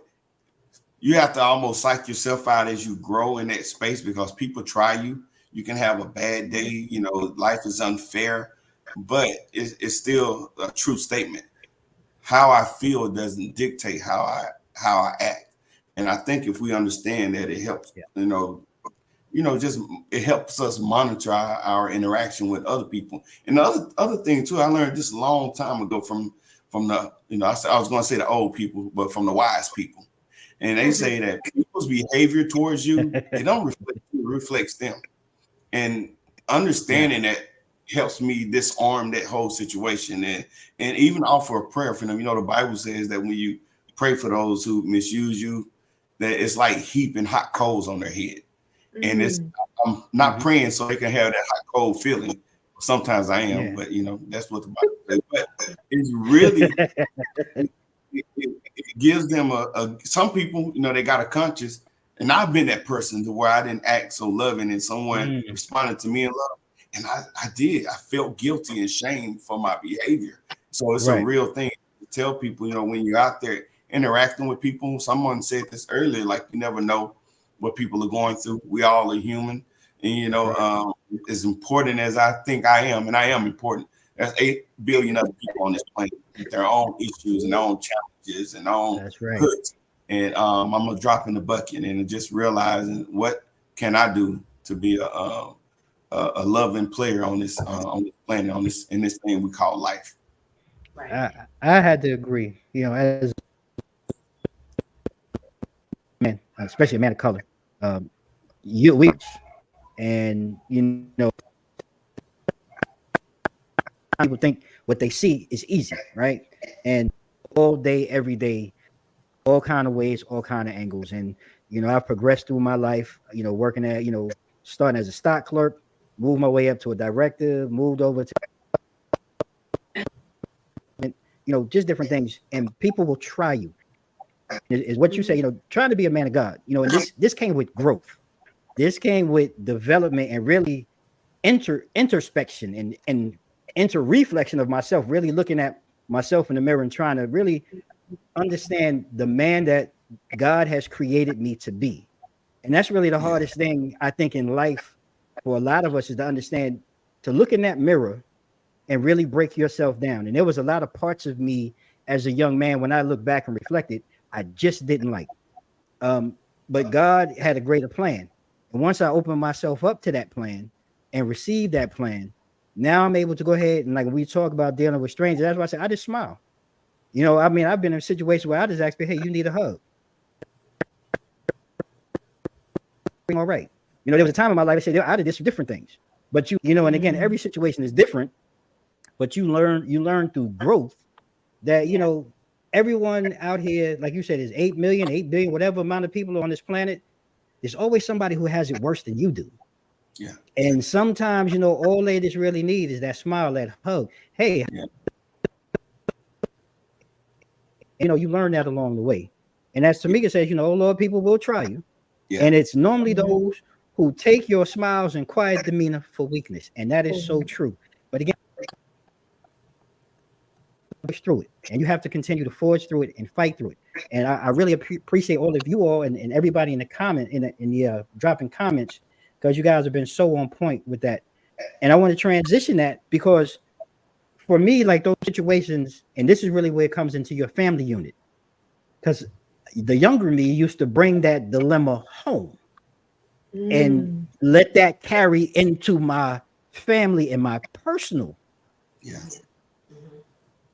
You have to almost psych yourself out as you grow in that space because people try you. You can have a bad day, you know, life is unfair, but it's still a true statement. How I feel doesn't dictate how I act. And I think if we understand that, it helps, Yeah. just it helps us monitor our interaction with other people. And the other thing too, I learned this a long time ago from the, I was going to say the old people, but from the wise people. And they say that people's behavior towards you, they don't reflect you, it reflects them. And understanding that helps me disarm that whole situation and even offer a prayer for them. You know, the Bible says that when you pray for those who misuse you, that it's like heaping hot coals on their head. And I'm not praying so they can have that hot cold feeling. Sometimes I am, Yeah. but that's what the Bible says. But it's really it gives them some people, they got a conscience. And I've been that person to where I didn't act so loving and someone responded to me in love. And I did. I felt guilty and shame for my behavior. So it's a Right. real thing to tell people, when you're out there interacting with people. Someone said this earlier, like you never know what people are going through. We all are human. And, as important as I think I am, and I am important, there's 8 billion other people on this planet with their own issues and their own challenges and their own That's right. hurts. And I'm a drop in the bucket and just realizing what can I do to be a loving player on this planet, in this thing we call life. Right. I had to agree. As a man, especially a man of color, we and people think what they see is easy, right? And all day, every day, all kind of ways, all kind of angles. And I've progressed through my life, working at, starting as a stock clerk, moved my way up to a director, moved over to just different things. And people will try you. Is what you say, trying to be a man of God. And this came with growth. This came with development and really introspection and reflection of myself, really looking at myself in the mirror and trying to really understand the man that God has created me to be. And that's really the hardest thing, I think, in life for a lot of us, is to understand, to look in that mirror and really break yourself down. And there was a lot of parts of me as a young man, when I look back and reflected, I just didn't like. But God had a greater plan. And once I opened myself up to that plan and received that plan, now I'm able to go ahead and, like, we talk about dealing with strangers, that's why I say I just smile. I've been in a situation where I just ask me, hey, you need a hug. All right. There was a time in my life I said I did different things. But and again, every situation is different, but you learn through growth that, everyone out here, like you said, is 8 billion, whatever amount of people are on this planet. There's always somebody who has it worse than you do. Yeah. And sometimes, all they just really need is that smile, that hug. Hey, you learn that along the way. And as Tamika says, oh Lord, people will try you. Yeah. And it's normally those who take your smiles and quiet demeanor for weakness. And that is so true. But again, push through it. And you have to continue to forge through it and fight through it. And I really appreciate all of you all and everybody in the comment, in the dropping comments, because you guys have been so on point with that. And I want to transition that, because for me, like, those situations, and this is really where it comes into your family unit, because the younger me used to bring that dilemma home and let that carry into my family and my personal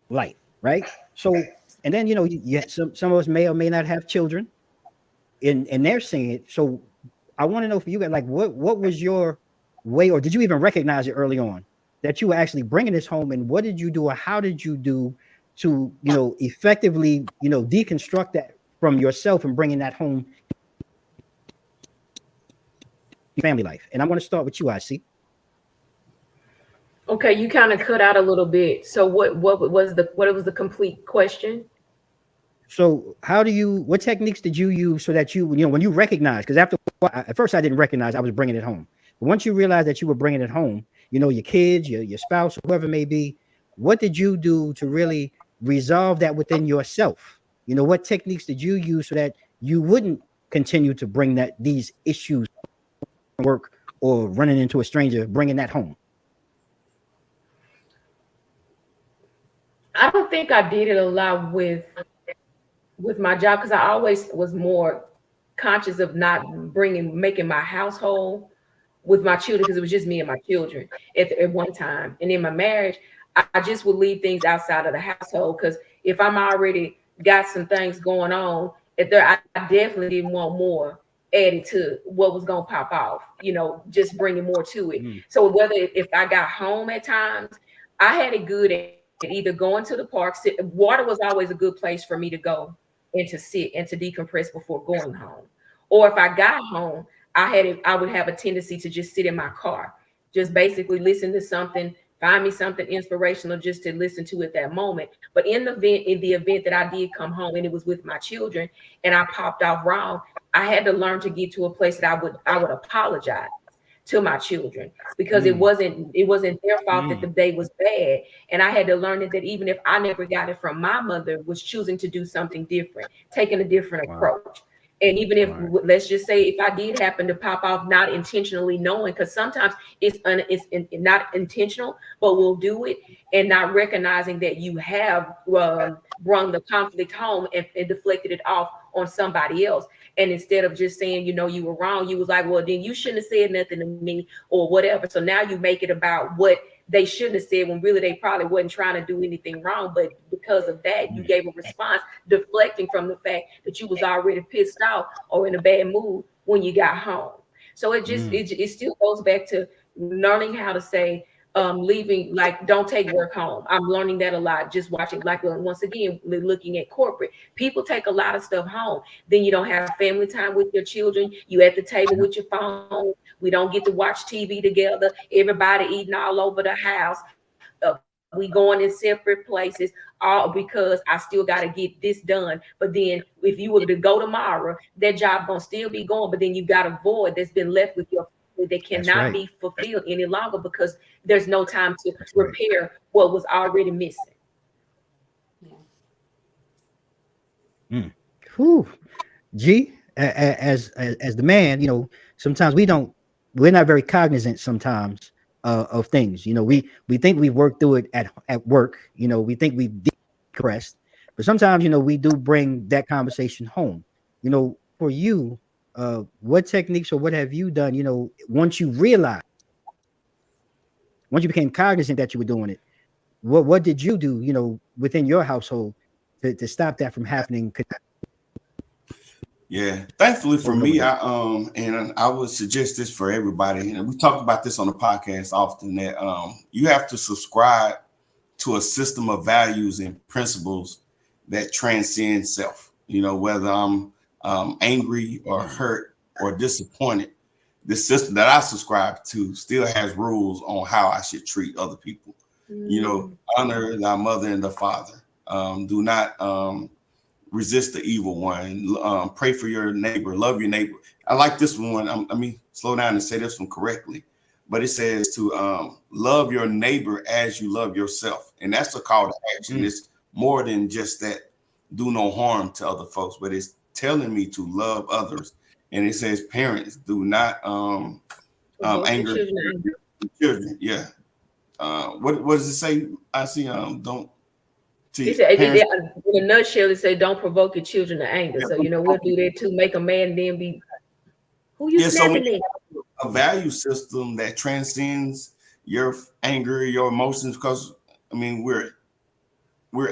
life, right? So, and then, some of us may or may not have children, and they're seeing it. So I want to know for you guys, like, what was your way, or did you even recognize it early on that you were actually bringing this home, and what did you do, or how did you do to, effectively, deconstruct that from yourself and bringing that home family life. And I'm going to start with you, IC. Okay, you kind of cut out a little bit. So what was the complete question? So what techniques did you use so that when you recognize, because at first I didn't recognize I was bringing it home. But once you realized that you were bringing it home, your kids, your spouse, whoever it may be, what did you do to really resolve that within yourself? What techniques did you use so that you wouldn't continue to bring these issues from work or running into a stranger, bringing that home? I don't think I did it a lot with my job, because I always was more conscious of not making my household with my children, because it was just me and my children at one time. And in my marriage, I just would leave things outside of the household, because if I'm already got some things going on, I definitely didn't want more added to what was going to pop off, just bringing more to it. So if I got home at times, I had it good at either going to the park. Water was always a good place for me to go and to sit and to decompress before going home. Or if I got home, I would have a tendency to just sit in my car, just basically listen to something, find me something inspirational just to listen to at that moment. But in the event that I did come home and it was with my children and I popped off wrong, I had to learn to get to a place that I would apologize to my children, because it wasn't their fault that the day was bad. And I had to learn that even if I never got it from my mother, was choosing to do something different, taking a different approach. And even if, let's just say, if I did happen to pop off, not intentionally knowing, because sometimes it's not intentional, but we'll do it and not recognizing that you have brought the conflict home and deflected it off on somebody else. And instead of just saying, you were wrong, you was like, well, then you shouldn't have said nothing to me or whatever. So now you make it about what they shouldn't have said, when really they probably wasn't trying to do anything wrong. But because of that, you gave a response deflecting from the fact that you was already pissed off or in a bad mood when you got home. So it still goes back to learning how to say, leaving, like, don't take work home. I'm learning that a lot, just watching, like, once again, looking at corporate. People take a lot of stuff home. Then you don't have family time with your children. You at the table with your phone. We don't get to watch TV together. Everybody eating all over the house. We going in separate places, all because I still got to get this done. But then if you were to go tomorrow, that job gonna still be going, but then you got a void that's been left with your family that cannot be fulfilled any longer, because there's no time to repair what was already missing. G, as the man, sometimes we're not very cognizant sometimes of things. We think we work through it at work. We think we've decompressed, but sometimes we do bring that conversation home. For you, what techniques or what have you done? Once you became cognizant that you were doing it, what did you do? Within your household to stop that from happening? Yeah, thankfully for me, and I would suggest this for everybody. And we talk about this on the podcast often, that you have to subscribe to a system of values and principles that transcend self. Whether I'm angry or hurt or disappointed, the system that I subscribe to still has rules on how I should treat other people. Honor thy mother and the father. Do not resist the evil one. Pray for your neighbor. Love your neighbor. I like this one. Let me slow down and say this one correctly. But it says to love your neighbor as you love yourself. And that's a call to action. It's more than just that. Do no harm to other folks, but it's telling me to love others. And it says, parents, do not anger children. Yeah. What does it say? I see. Don't. He said, in a nutshell, it said, don't provoke your children to anger. So, we'll do that too. Make a man and then be, who you snapping at? A value system that transcends your anger, your emotions, because we're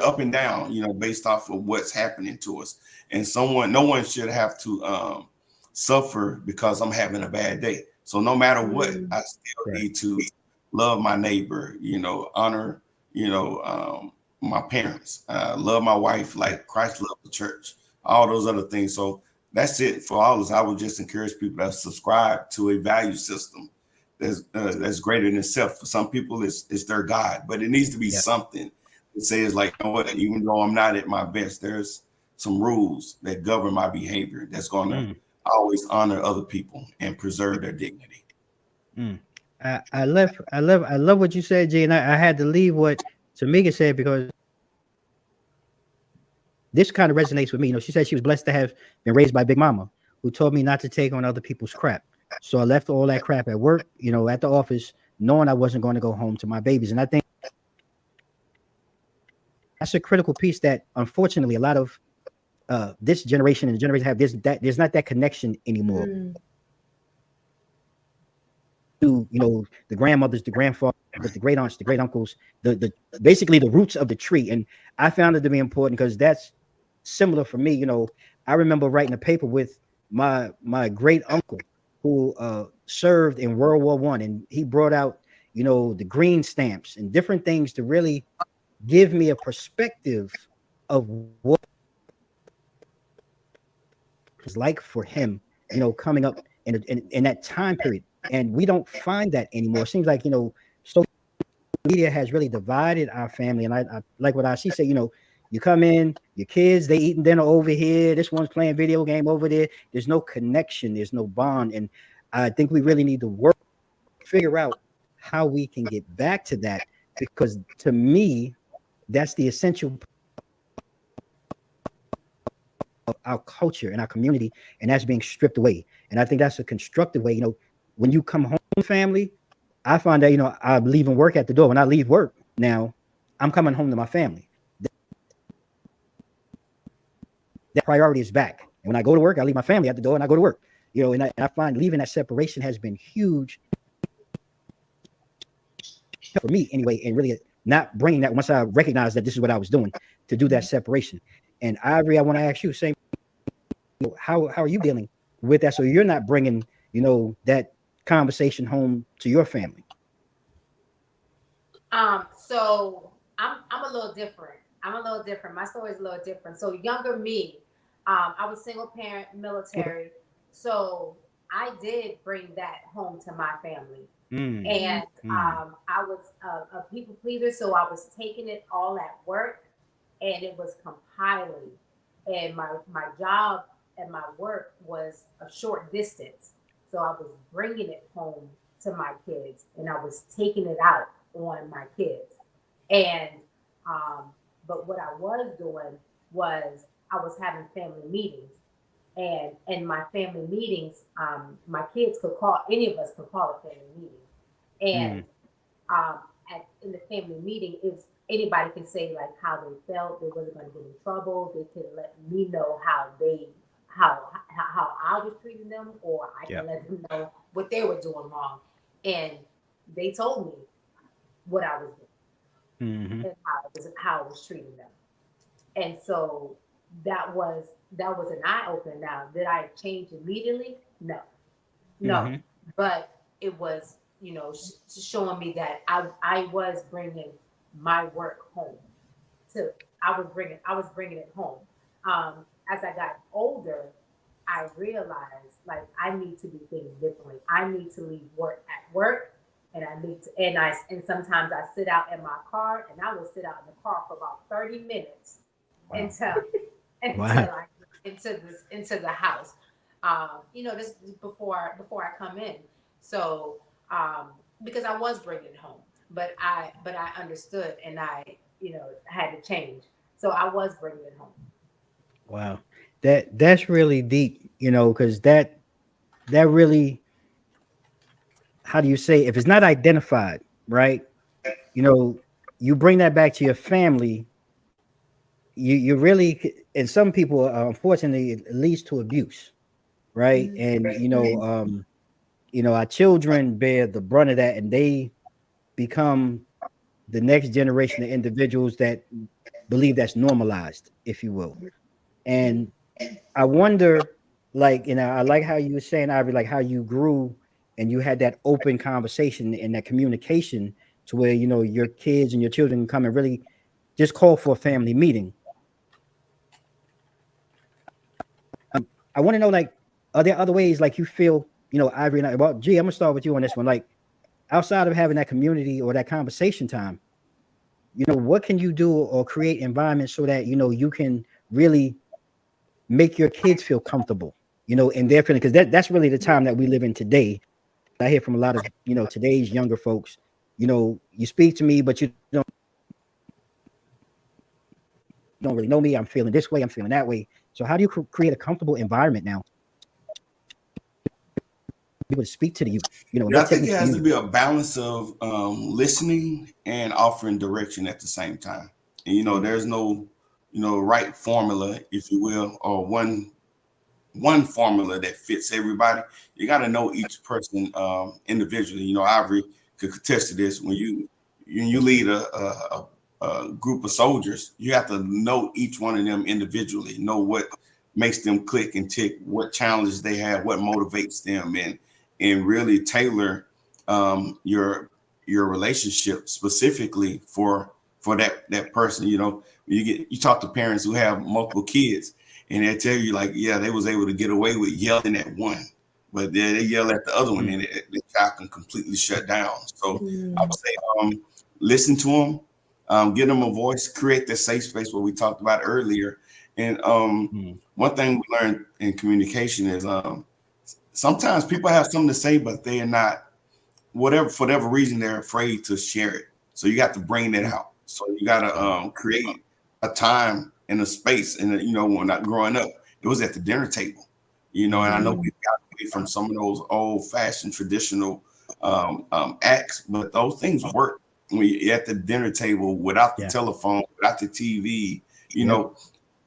up and down, based off of what's happening to us. And no one should have to suffer because I'm having a bad day. So no matter what, I still need to love my neighbor, honor, my parents, love my wife like Christ loved the church, all those other things. So that's it for all of us. I would just encourage people to subscribe to a value system that's greater than self. For some people, it's their God, but it needs to be something that says, like, you know what, even though I'm not at my best, there's some rules that govern my behavior that's going to always honor other people and preserve their dignity. I love what you said, G, and I had to leave what Tamika said because this kind of resonates with me. You know, she said she was blessed to have been raised by Big Mama, who told me not to take on other people's crap. So I left all that crap at work, you know, at the office, knowing I wasn't going to go home to my babies. And I think that's a critical piece that, unfortunately, a lot of this generation and the generation have there's not that connection anymore. To, you know, the grandmothers, the grandfathers, the great aunts, the great uncles, the basically the roots of the tree. And I found it to be important because that's similar for me. You know, I remember writing a paper with my great uncle who served in World War I, and he brought out, you know, the green stamps and different things to really give me a perspective of what it's like for him, you know, coming up in that time period. And we don't find that anymore. It seems like, you know, social media has really divided our family. And I like what I see say, you know, you come in, your kids, they eating dinner over here. This one's playing video game over there. There's no connection. There's no bond. And I think we really need to figure out how we can get back to that, because to me, that's the essential of our culture and our community. And that's being stripped away. And I think that's a constructive way, you know. When you come home, family, I find that, you know, I'm leaving work at the door. When I leave work now, I'm coming home to my family. That priority is back. And when I go to work, I leave my family at the door and I go to work. You know, and I find leaving that separation has been huge for me anyway, and really not bringing that, once I recognized that this is what I was doing, to do that separation. And Ivory, I want to ask you, same, you know, how are you dealing with that? So you're not bringing, you know, that conversation home to your family. So I'm a little different. My story is a little different. So younger me, I was single parent, military. So I did bring that home to my family. And I was a people pleaser. So I was taking it all at work, and it was compiling. And my job and my work was a short distance. So I was bringing it home to my kids, and I was taking it out on my kids. And but what I was doing was I was having family meetings, and in my family meetings, my kids could call, any of us could call a family meeting, and in the family meeting, is anybody can say like how they felt. They wasn't going to get in trouble. They could let me know how I was treating them, or I can let them know what they were doing wrong. And they told me what I was doing and how I was treating them. And so that was an eye opener. Now, did I change immediately? No. But it was, you know, showing me that I was bringing my work home. I was bringing it home. As I got older, I realized like I need to do things differently. I need to leave work at work, and and sometimes I sit out in my car, and I will sit out in the car for about 30 minutes until I get into the house. You know, this before I come in. So because I was bringing it home, but I understood, and I, you know, had to change. So I was bringing it home. Wow. That's really deep, you know, because that really, how do you say, if it's not identified, right? You know, you bring that back to your family, you really, and some people, unfortunately, it leads to abuse, right? And you know, our children bear the brunt of that, and they become the next generation of individuals that believe that's normalized, if you will. And I wonder, like, you know, I like how you were saying, Ivory, like how you grew and you had that open conversation and that communication to where, you know, your kids and your children come and really just call for a family meeting. I want to know, like, are there other ways, like, you feel, you know, Ivory and I, well, G, I'm gonna start with you on this one. Like, outside of having that community or that conversation time, you know, what can you do or create environments so that, you know, you can really make your kids feel comfortable, you know, in their feeling? Because that's really the time that we live in today. I hear from a lot of, you know, today's younger folks, you know, you speak to me, but you don't really know me. I'm feeling this way, I'm feeling that way. So how do you create a comfortable environment now? People to speak to the youth, you know, Yeah, I think it has to be a balance of listening and offering direction at the same time. And, you know, there's no, you know, right formula, if you will, or one formula that fits everybody. You got to know each person individually. You know, Ivory could contest to this. When you lead a group of soldiers, you have to know each one of them individually, know what makes them click and tick, what challenges they have, what motivates them, and really tailor your relationship specifically for that person. You know, you talk to parents who have multiple kids, and they tell you, like, yeah, they was able to get away with yelling at one, but then they yell at the other one, and the child can completely shut down. So I would say, listen to them, give them a voice, create that safe space what we talked about earlier. And one thing we learned in communication is sometimes people have something to say, but they are not, for whatever reason, they're afraid to share it. So you got to bring that out. So you got to create a time and a space. And, you know, when I growing up, it was at the dinner table, you know, and I know we got away from some of those old fashioned traditional acts, but those things work when you're at the dinner table without the telephone, without the TV, you know,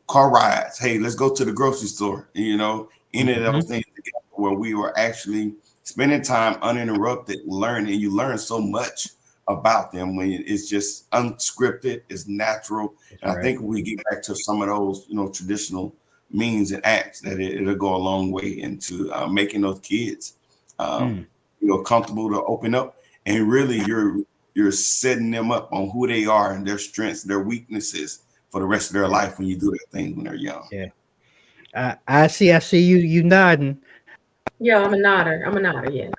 car rides. Hey, let's go to the grocery store, you know, any of those things together where we were actually spending time uninterrupted learning. You learn so much about them when it's just unscripted, it's natural. And I think we get back to some of those, you know, traditional means and acts, that it'll go a long way into making those kids, you know, comfortable to open up. And really, you're setting them up on who they are and their strengths, their weaknesses for the rest of their life when you do that thing when they're young. Yeah, I see you nodding. Yeah, I'm a nodder. Yeah.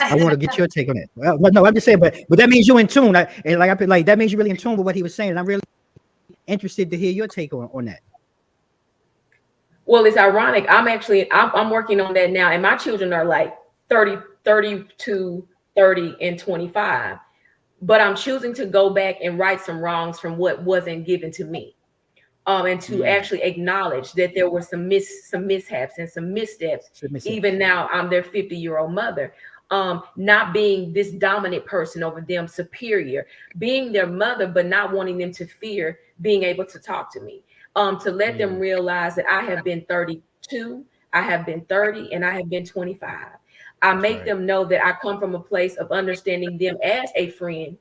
I want to get your take on it. Well, no, I'm just saying, but that means you're in tune. And like that means you're really in tune with what he was saying. And I'm really interested to hear your take on that. Well, it's ironic. I'm working on that now, and my children are like 32, 30, and 25. But I'm choosing to go back and right some wrongs from what wasn't given to me. And to actually acknowledge that there were some mishaps and some missteps. Even now, I'm their 50-year-old mother. Not being this dominant person over them, superior, being their mother, but not wanting them to fear being able to talk to me. To let them realize that I have been 32, I have been 30, and I have been 25. I make them know that I come from a place of understanding them as a friend,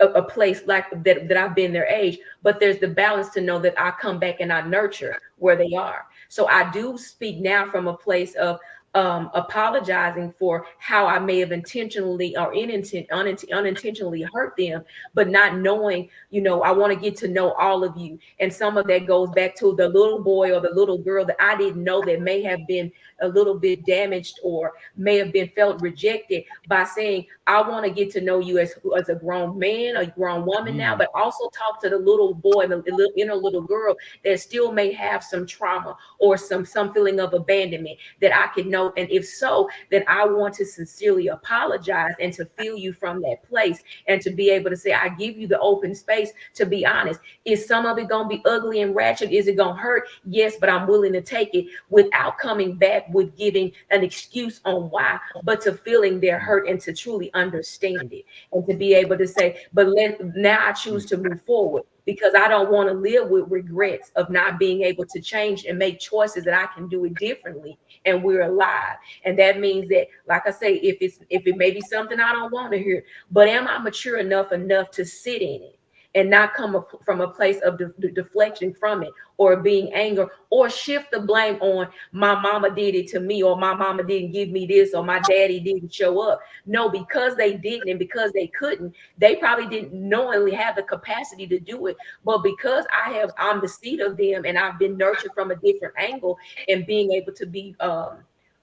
a place like that I've been their age, but there's the balance to know that I come back and I nurture where they are. So I do speak now from a place of apologizing for how I may have intentionally or unintentionally hurt them, but not knowing, you know, I want to get to know all of you. And some of that goes back to the little boy or the little girl that I didn't know that may have been a little bit damaged or may have been felt rejected by saying, I want to get to know you as a grown man, a grown woman now, but also talk to the little boy and the inner little girl that still may have some trauma or some feeling of abandonment that I could know. And if so, then I want to sincerely apologize and to feel you from that place and to be able to say, I give you the open space to be honest. Is some of it going to be ugly and ratchet? Is it going to hurt? Yes, but I'm willing to take it without coming back with giving an excuse on why, but to feeling their hurt and to truly understand it and to be able to say, but now I choose to move forward because I don't want to live with regrets of not being able to change and make choices that I can do it differently. And we're alive. And that means that, like I say, if it may be something I don't want to hear, but am I mature enough to sit in it and not come from a place of deflection from it, or being anger, or shift the blame on my mama did it to me, or my mama didn't give me this, or my daddy didn't show up. No, because they didn't and because they couldn't, they probably didn't knowingly have the capacity to do it. But because I'm the seed of them, and I've been nurtured from a different angle, and being able to be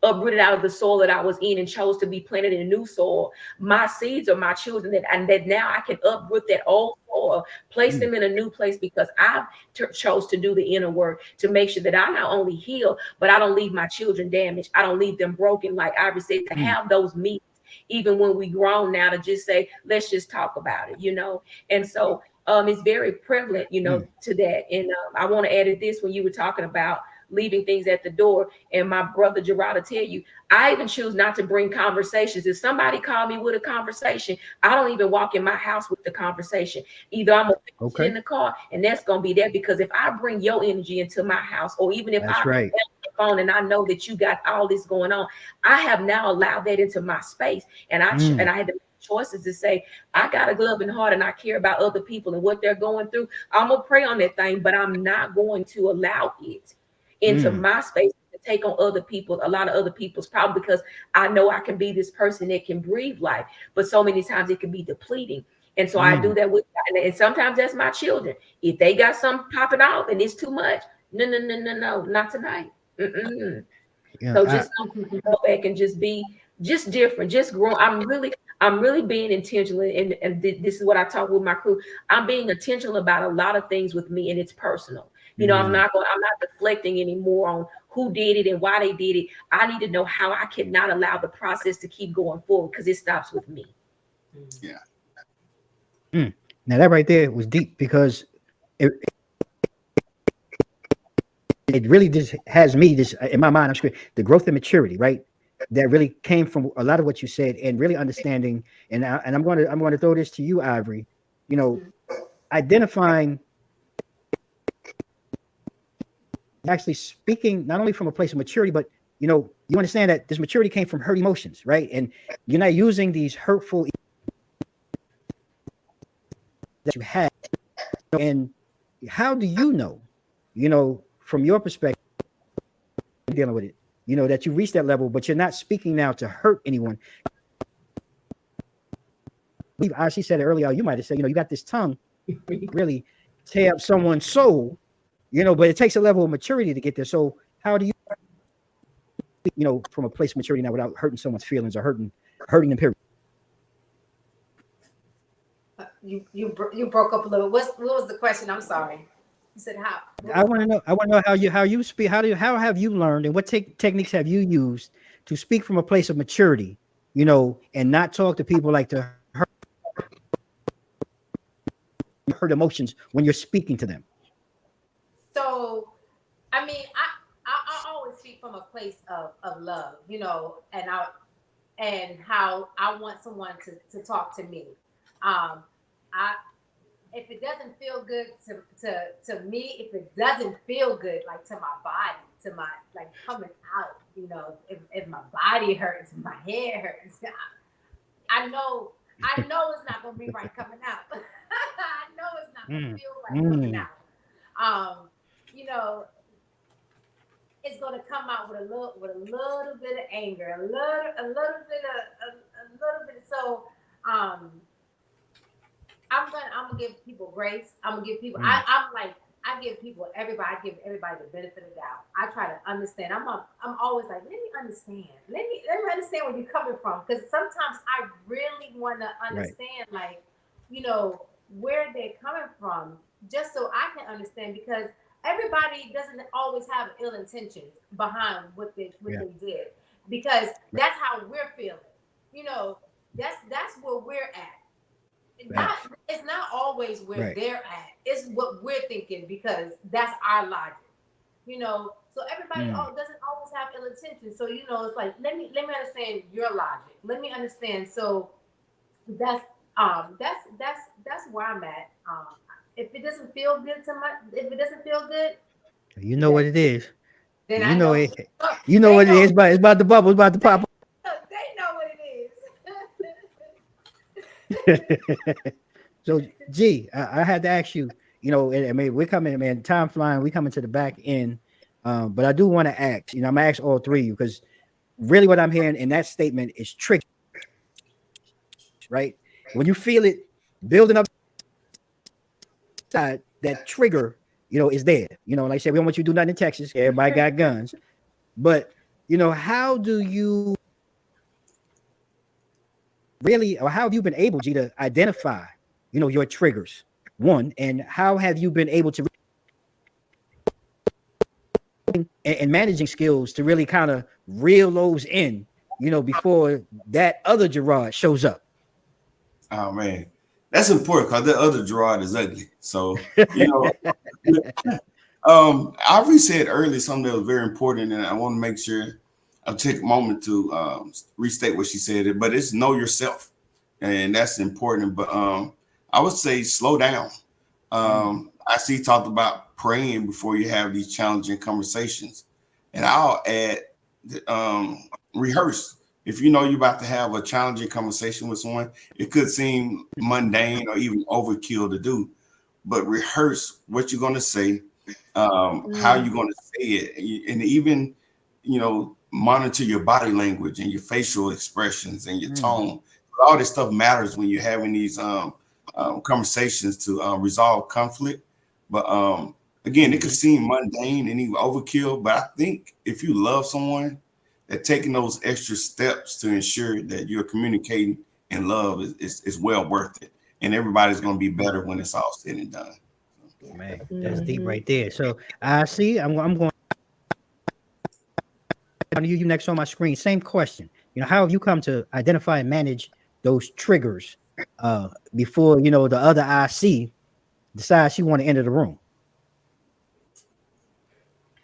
uprooted out of the soil that I was in and chose to be planted in new soil, my seeds are my children, that now I can uproot that old soil, place them in a new place, because I've chose to do the inner work to make sure that I not only heal, but I don't leave my children damaged. I don't leave them broken. Like Ivory said, to have those meetings, even when we grown now, to just say, let's just talk about it, you know? And so it's very prevalent, you know, to that. And I want to add this, when you were talking about leaving things at the door, and my brother Gerard will tell you, I even choose not to bring conversations. If somebody called me with a conversation, I don't even walk in my house with the conversation. Either I'm gonna sit in the car, and that's gonna be there, because if I bring your energy into my house, or even if I on the phone and I know that you got all this going on, I have now allowed that into my space, and I had to make choices to say, I got a loving heart and I care about other people and what they're going through. I'm gonna pray on that thing, but I'm not going to allow it into my space to take on other people, a lot of other people's problem, because I know I can be this person that can breathe life, but so many times it can be depleting. And so I do that with, and sometimes that's my children. If they got something popping off and it's too much, no, not tonight. Yeah, so just go back and just be just different, just grow. I'm really being intentional, and this is what I talk with my crew. I'm being intentional about a lot of things with me, and it's personal. You know, I'm not deflecting anymore on who did it and why they did it. I need to know how I cannot allow the process to keep going forward, because it stops with me. Yeah. Now that right there was deep, because it really just has me this in my mind. I'm screaming the growth and maturity, right? That really came from a lot of what you said, and really understanding. And I'm going to throw this to you, Ivory. You know, identifying. Actually speaking not only from a place of maturity, but you know, you understand that this maturity came from hurt emotions, right? And you're not using these hurtful that you have. And how do you know, from your perspective, dealing with it, you know, that you reach that level, but you're not speaking now to hurt anyone. She said it earlier, you might have said, you know, you got this tongue really tear up someone's soul. You know, but it takes a level of maturity to get there. So how do you know, from a place of maturity now without hurting someone's feelings or hurting them, period? You broke up a little. What was the question? I'm sorry. You said how? I want to know how you speak. How have you learned, and what techniques have you used to speak from a place of maturity, you know, and not talk to people like to hurt emotions when you're speaking to them? So, I mean, I always speak from a place of love, you know, and how I want someone to talk to me. If it doesn't feel good to me, if it doesn't feel good, like to my body, to my, like coming out, you know, if my body hurts, my head hurts, I know it's not going to be right coming out. I know it's not going to feel right coming out. You know, it's going to come out with a little bit of anger, a little bit. So, I'm gonna give people grace. I'm gonna give people. I give everybody the benefit of the doubt. I try to understand. I'm always like, let me understand. Let me understand where you're coming from, because sometimes I really want to understand, like, you know, where they're coming from, just so I can understand, because everybody doesn't always have ill intentions behind what they did, because that's how we're feeling. You know, that's where we're at. It's not always where they're at. It's what we're thinking, because that's our logic. You know, so everybody doesn't always have ill intentions. So, you know, it's like, let me understand your logic. Let me understand. So that's where I'm at. If it doesn't feel good you know what it is. Then you I know it. You know what it is. It's about the bubble. It's about to pop. They know what it is. So, G, I had to ask you. You know, I mean, we're coming, man. Time flying. We coming to the back end, but I do want to ask. You know, I'm gonna ask all three of you because really, what I'm hearing in that statement is trick. Right? When you feel it building up, that trigger, you know, is there. You know, like I said, we don't want you to do nothing in Texas. Everybody got guns, but you know, how do you really, or how have you been able, G, to identify, you know, your triggers? One, and how have you been able to and managing skills to really kind of reel those in, you know, before that other Gerard shows up? Oh man, that's important because the other Gerard is ugly. So you know, I already said earlier something that was very important, and I want to make sure I'll take a moment to restate what she said. But it's know yourself, and that's important. But I would say slow down. I see you talked about praying before you have these challenging conversations, and I'll add rehearse. If you know you're about to have a challenging conversation with someone, it could seem mundane or even overkill to do, but rehearse what you're going to say, how you're going to say it, and even, you know, monitor your body language and your facial expressions and your tone. All this stuff matters when you're having these conversations to resolve conflict. But again, it could seem mundane and even overkill, but I think if you love someone, that taking those extra steps to ensure that you're communicating in love is well worth it. And everybody's going to be better when it's all said and done. Man, that's deep right there. So I see, I'm going to you next on my screen. Same question. You know, how have you come to identify and manage those triggers before, you know, the other IC decides she want to enter the room?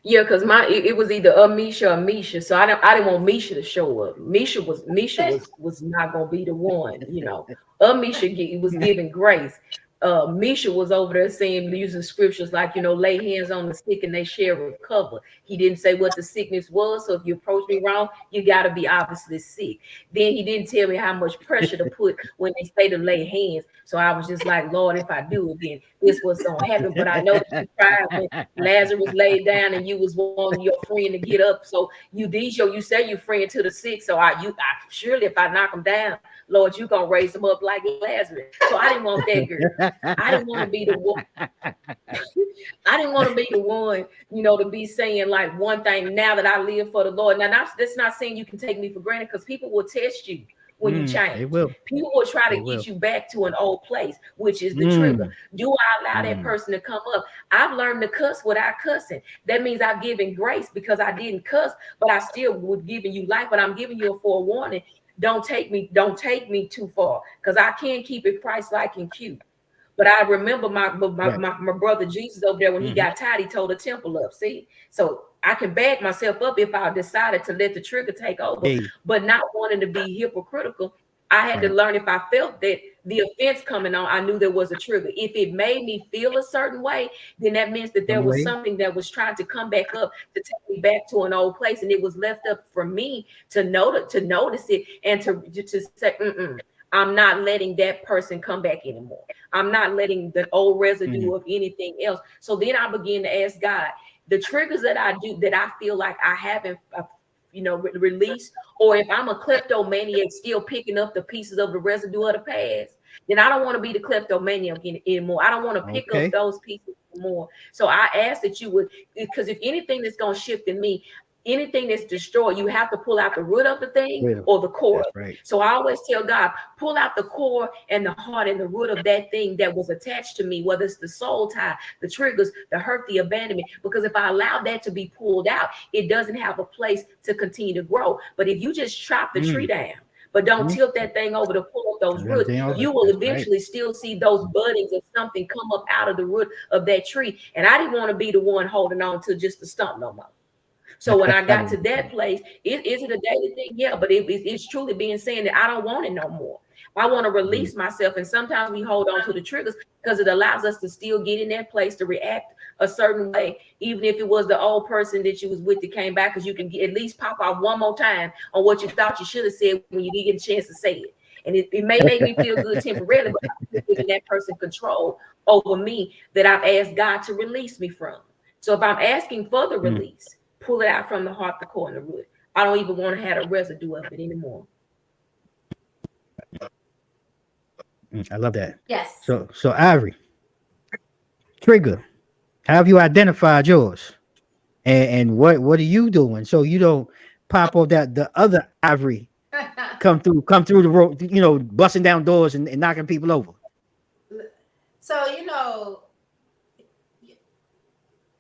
Yeah, because it was either Misha or Misha, so I didn't want Misha to show up. Misha was not gonna be the one, you know. Misha was giving grace. Misha was over there saying, using scriptures like, you know, lay hands on the sick and they shall recover. He didn't say what the sickness was, so if you approach me wrong, you got to be obviously sick. Then he didn't tell me how much pressure to put when they say to lay hands. So I was just like, Lord, if I do it, then this was gonna happen. But I know that you cried when Lazarus laid down and you was wanting your friend to get up. So you say you friend to the sick. So I surely if I knock him down, Lord, you gonna raise him up like Lazarus. So I didn't want that girl. I didn't want to be the one. I didn't want to be the one, you know, to be saying like one thing now that I live for the Lord. Now that's not saying you can take me for granted, because people will test you when you change. People will try to get you back to an old place, which is the trigger. Do I allow that person to come up? I've learned to cuss without cussing. That means I've given grace because I didn't cuss, but I still would giving you life. But I'm giving you a forewarning. Don't take me too far, because I can't keep it Christ-like and cute. But I remember my brother Jesus over there when he got tired, he told the temple up. See, so I can back myself up if I decided to let the trigger take over, but not wanting to be hypocritical. I had to learn, if I felt that the offense coming on, I knew there was a trigger. If it made me feel a certain way, then that means that there was something that was trying to come back up to take me back to an old place, and it was left up for me to notice it and to say, I'm not letting that person come back anymore. I'm not letting the old residue of anything else. So then I began to ask God, the triggers that I do, that I feel like I haven't, released, or if I'm a kleptomaniac still picking up the pieces of the residue of the past, then I don't want to be the kleptomaniac anymore. I don't want to pick up those pieces anymore. So I ask that you would, because if anything that's going to shift in me, anything that's destroyed, you have to pull out the root of the thing or the core. So I always tell God, pull out the core and the heart and the root of that thing that was attached to me, whether it's the soul tie, the triggers, the hurt, the abandonment. Because if I allow that to be pulled out, it doesn't have a place to continue to grow. But if you just chop the tree down, but don't tilt that thing over to pull up those roots, you will eventually still see those buddings of something come up out of the root of that tree. And I didn't want to be the one holding on to just the stump no more. So when I got to that place, is it a daily thing? Yeah, but it's truly being saying that I don't want it no more. I want to release myself. And sometimes we hold on to the triggers because it allows us to still get in that place to react a certain way, even if it was the old person that you was with that came back, because you can at least pop off one more time on what you thought you should have said when you didn't get a chance to say it. And it may make me feel good temporarily, but I'm giving that person control over me that I've asked God to release me from. So if I'm asking for the release, pull it out from the heart, the core, and the root. I don't even want to have a residue of it anymore. I love that. Yes. So Ivory, trigger. How have you identified yours? And what are you doing so you don't pop off that the other Ivory come through the road, you know, busting down doors and knocking people over? So, you know,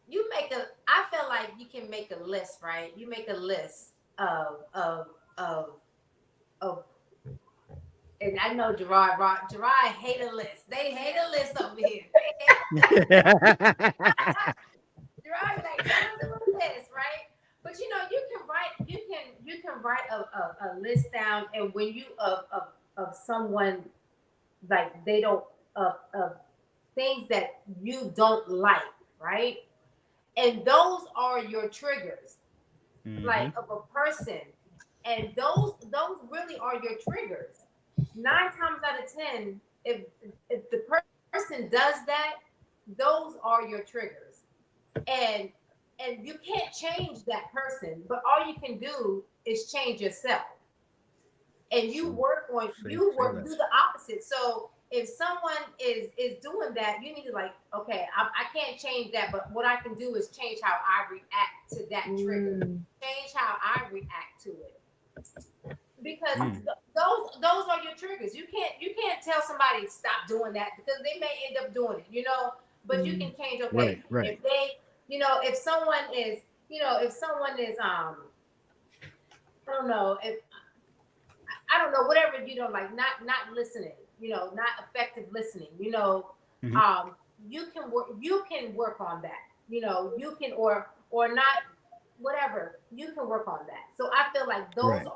you make a, I feel like you can make a list, right? You make a list of and I know Gerard hate a list. They hate a list over here. Gerard like, don't do a list, right? But you know, you can write a list down, and when you of someone like they don't of things that you don't like, right? And those are your triggers, like of a person, and those really are your triggers. 9 times out of 10, if the person does that, those are your triggers, and you can't change that person, but all you can do is change yourself, and you work on do the opposite. So if someone is doing that, you need to like, okay, I can't change that, but what I can do is change how I react to that trigger, change how I react to it. Because those are your triggers. You can't tell somebody stop doing that because they may end up doing it, you know. But you can change. Okay, right. If they, you know, if someone is I don't know, if I don't know, whatever, you know, like not listening, you know, not effective listening, you know, you can work on that, you know, you can or not. Whatever, you can work on that. So I feel like those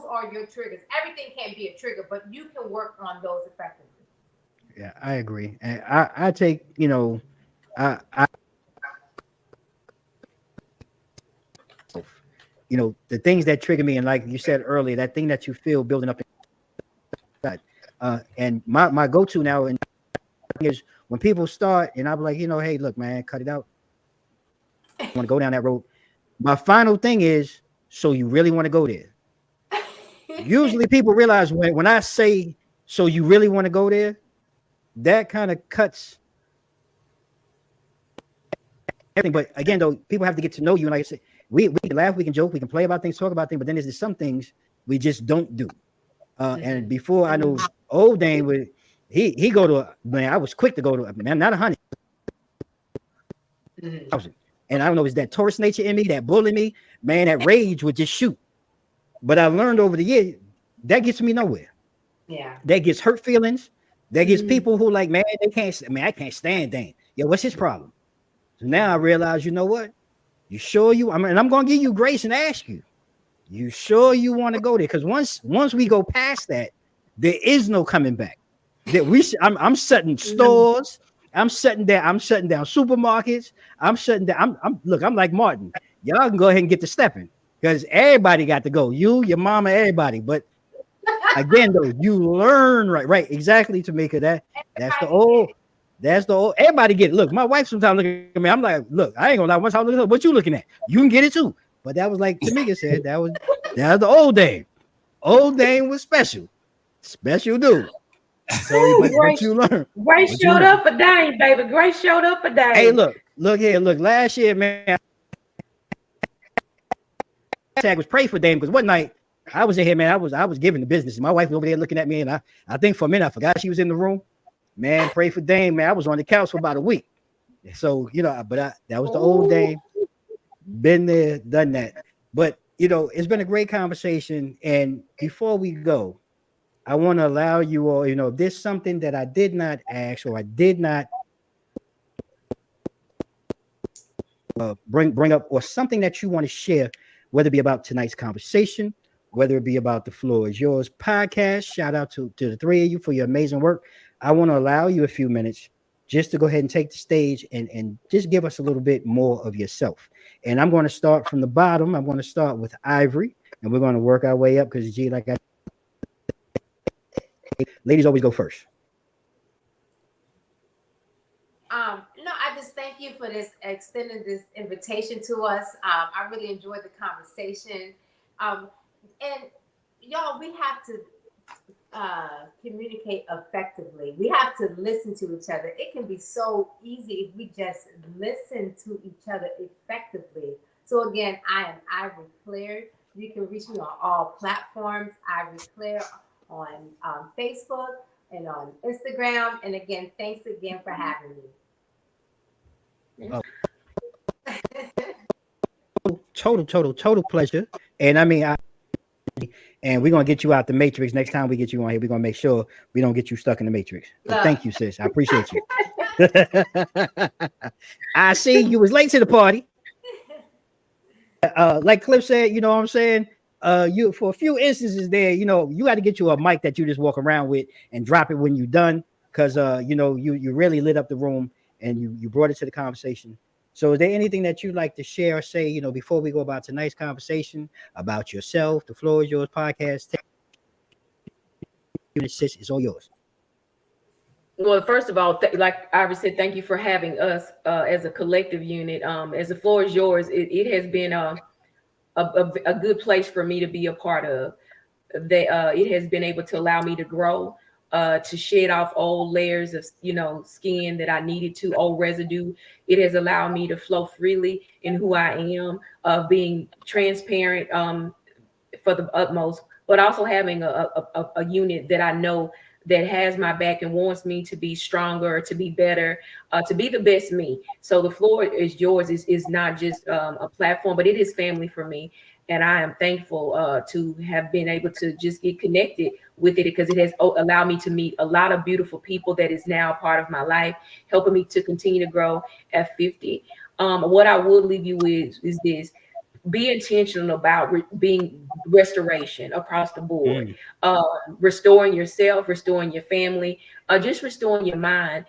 are your triggers. Everything can be a trigger, but you can work on those effectively. Yeah, I agree. And I take, you know, you know, the things that trigger me, and like you said earlier, that thing that you feel building up inside. And my go-to now is when people start, and I'm like, you know, hey, look, man, cut it out. I want to go down that road. My final thing is, so you really want to go there? Usually people realize when I say, so you really want to go there, that kind of cuts everything. But again, though, people have to get to know you. And like I said, we can laugh, we can joke, we can play about things, talk about things, but then there's some things we just don't do. And before I know old Dane would, he go to, man, I was quick to go to, man, not 100. And I don't know, is that Taurus nature in me, that bull in me, man, that rage would just shoot. But I learned over the years, that gets me nowhere. Yeah. That gets hurt feelings. That gets people who like, man, I can't stand Dane. Yeah, what's his problem? So now I realize, you know what? You sure you, and I'm going to give you grace and ask you, you sure you want to go there? Because once we go past that, there is no coming back. That I'm shutting stores. I'm shutting down supermarkets. I'm shutting down. I'm like Martin. Y'all can go ahead and get to stepping because everybody got to go. You, your mama, everybody. But again, though, you learn right, exactly, Tamika. That's the old. Everybody get it. Look, my wife sometimes look at me. I'm like, look, I ain't gonna lie. Once I look at her, what you looking at? You can get it too. But that was like Tamika said. That was the old Dane. Old Dane was special dude. So what you learn? Grace showed up for Dane, baby. Grace showed up for Dane. Hey, look here. Look, last year, man, tag was pray for Dane because one night I was in here, man. I was giving the business. My wife was over there looking at me, and I think for a minute I forgot she was in the room. Man, pray for Dane, man. I was on the couch for about a week. So, you know, but that was the old Dane. Been there, done that. But, you know, it's been a great conversation. And before we go, I want to allow you all, you know, if there's something that I did not ask or I did not bring up, or something that you want to share, whether it be about tonight's conversation, whether it be about the Floor Is Yours podcast. Shout out to the three of you for your amazing work. I want to allow you a few minutes just to go ahead and take the stage and just give us a little bit more of yourself. And I'm going to start from the bottom. I'm going to start with Ivory, and we're going to work our way up because, G, like I Ladies always go first. No, I just thank you for this extending this invitation to us. I really enjoyed the conversation. And y'all, we have to communicate effectively. We have to listen to each other. It can be so easy if we just listen to each other effectively. So again, I am Ivory Claire. You can reach me on all platforms. Ivory Claire on Facebook and on Instagram. And again, thanks again for having me. Total pleasure. And I mean, and we're gonna get you out the matrix next time we get you on here. We're gonna make sure we don't get you stuck in the matrix. But thank you, sis. I appreciate you. I see you was late to the party. Like Cliff said, you know what I'm saying? You for a few instances there, you know, you got to get you a mic that you just walk around with and drop it when you're done, because you know, you really lit up the room and you brought it to the conversation. So is there anything that you'd like to share or say, you know, before we go about tonight's conversation about yourself? The floor is yours, podcast. It's all yours. Well, first of all, like Ivory said, thank you for having us as a collective unit. As the floor is yours, it has been a good place for me to be a part of. It has been able to allow me to grow, to shed off old layers of, you know, skin that I needed to, old residue. It has allowed me to flow freely in who I am, being transparent for the utmost, but also having a unit that I know that has my back and wants me to be stronger, to be better, to be the best me. So the floor is yours. Is not just a platform, but it is family for me. And I am thankful to have been able to just get connected with it, because it has allowed me to meet a lot of beautiful people that is now part of my life, helping me to continue to grow at 50. What I would leave you with is this: be intentional about being restoration across the board, restoring yourself, restoring your family, just restoring your mind,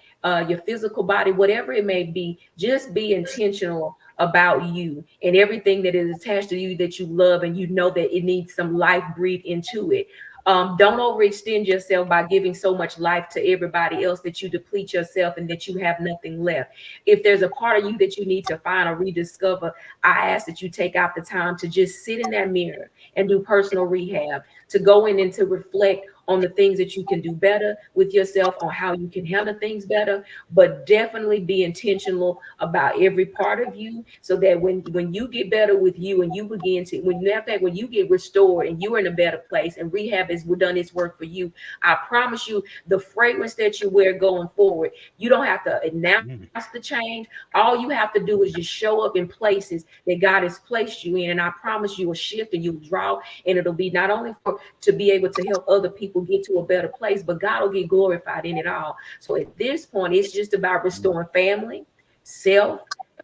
your physical body, whatever it may be. Just be intentional about you and everything that is attached to you that you love, and you know that it needs some life breathed into it. Don't overextend yourself by giving so much life to everybody else that you deplete yourself and that you have nothing left. If there's a part of you that you need to find or rediscover, I ask that you take out the time to just sit in that mirror and do personal rehab, to go in and to reflect on the things that you can do better with yourself, on how you can handle things better, but definitely be intentional about every part of you, so that when you get better with you and you begin to, when you get restored and you're in a better place and rehab has done its work for you, I promise you the fragrance that you wear going forward, you don't have to announce the change. All you have to do is just show up in places that God has placed you in, and I promise you a shift, and you'll draw, and it'll be not only to be able to help other people get to a better place, but God will get glorified in it all. So at this point, it's just about restoring family, self,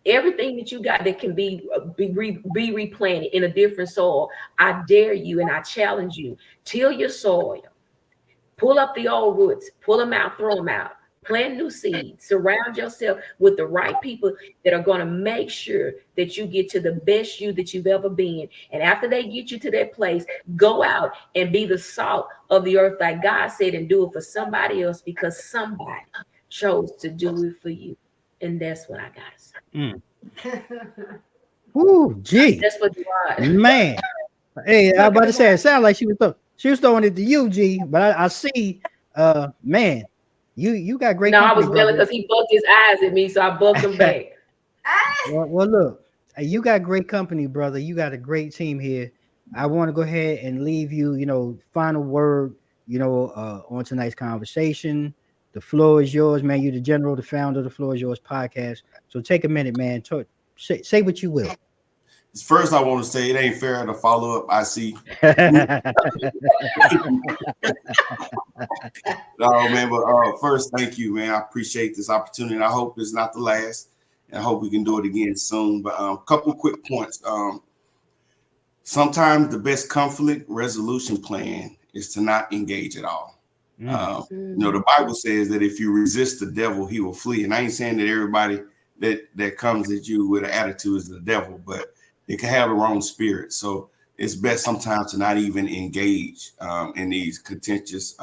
everything that you got that can be replanted in a different soil. I dare you and I challenge you: till your soil, pull up the old roots, pull them out, throw them out, plant new seeds, surround yourself with the right people that are going to make sure that you get to the best you that you've ever been. And after they get you to that place, go out and be the salt of the earth, like God said, and do it for somebody else, because somebody chose to do it for you. And that's what I got. Ooh, gee. That's what you are. Man. Hey, I was about to say, it sounded like she was throwing it to you, G, but I see, man, you got great. No, I was company, yelling because he bugged his eyes at me, so I bugged him back. well, look, you got great company, brother. You got a great team here. I want to go ahead and leave you, you know, final word, you know, on tonight's conversation. The floor is yours, man. You're the general, the founder of the Floor is Yours podcast. So take a minute, man. Say what you will. First, I want to say it ain't fair to follow up. I see. No, man, but first, thank you, man. I appreciate this opportunity. I hope it's not the last, and I hope we can do it again soon. But a couple quick points. Sometimes the best conflict resolution plan is to not engage at all. You know, the Bible says that if you resist the devil, he will flee. And I ain't saying that everybody that comes at you with an attitude is the devil, but they can have the wrong spirit. So it's best sometimes to not even engage in these contentious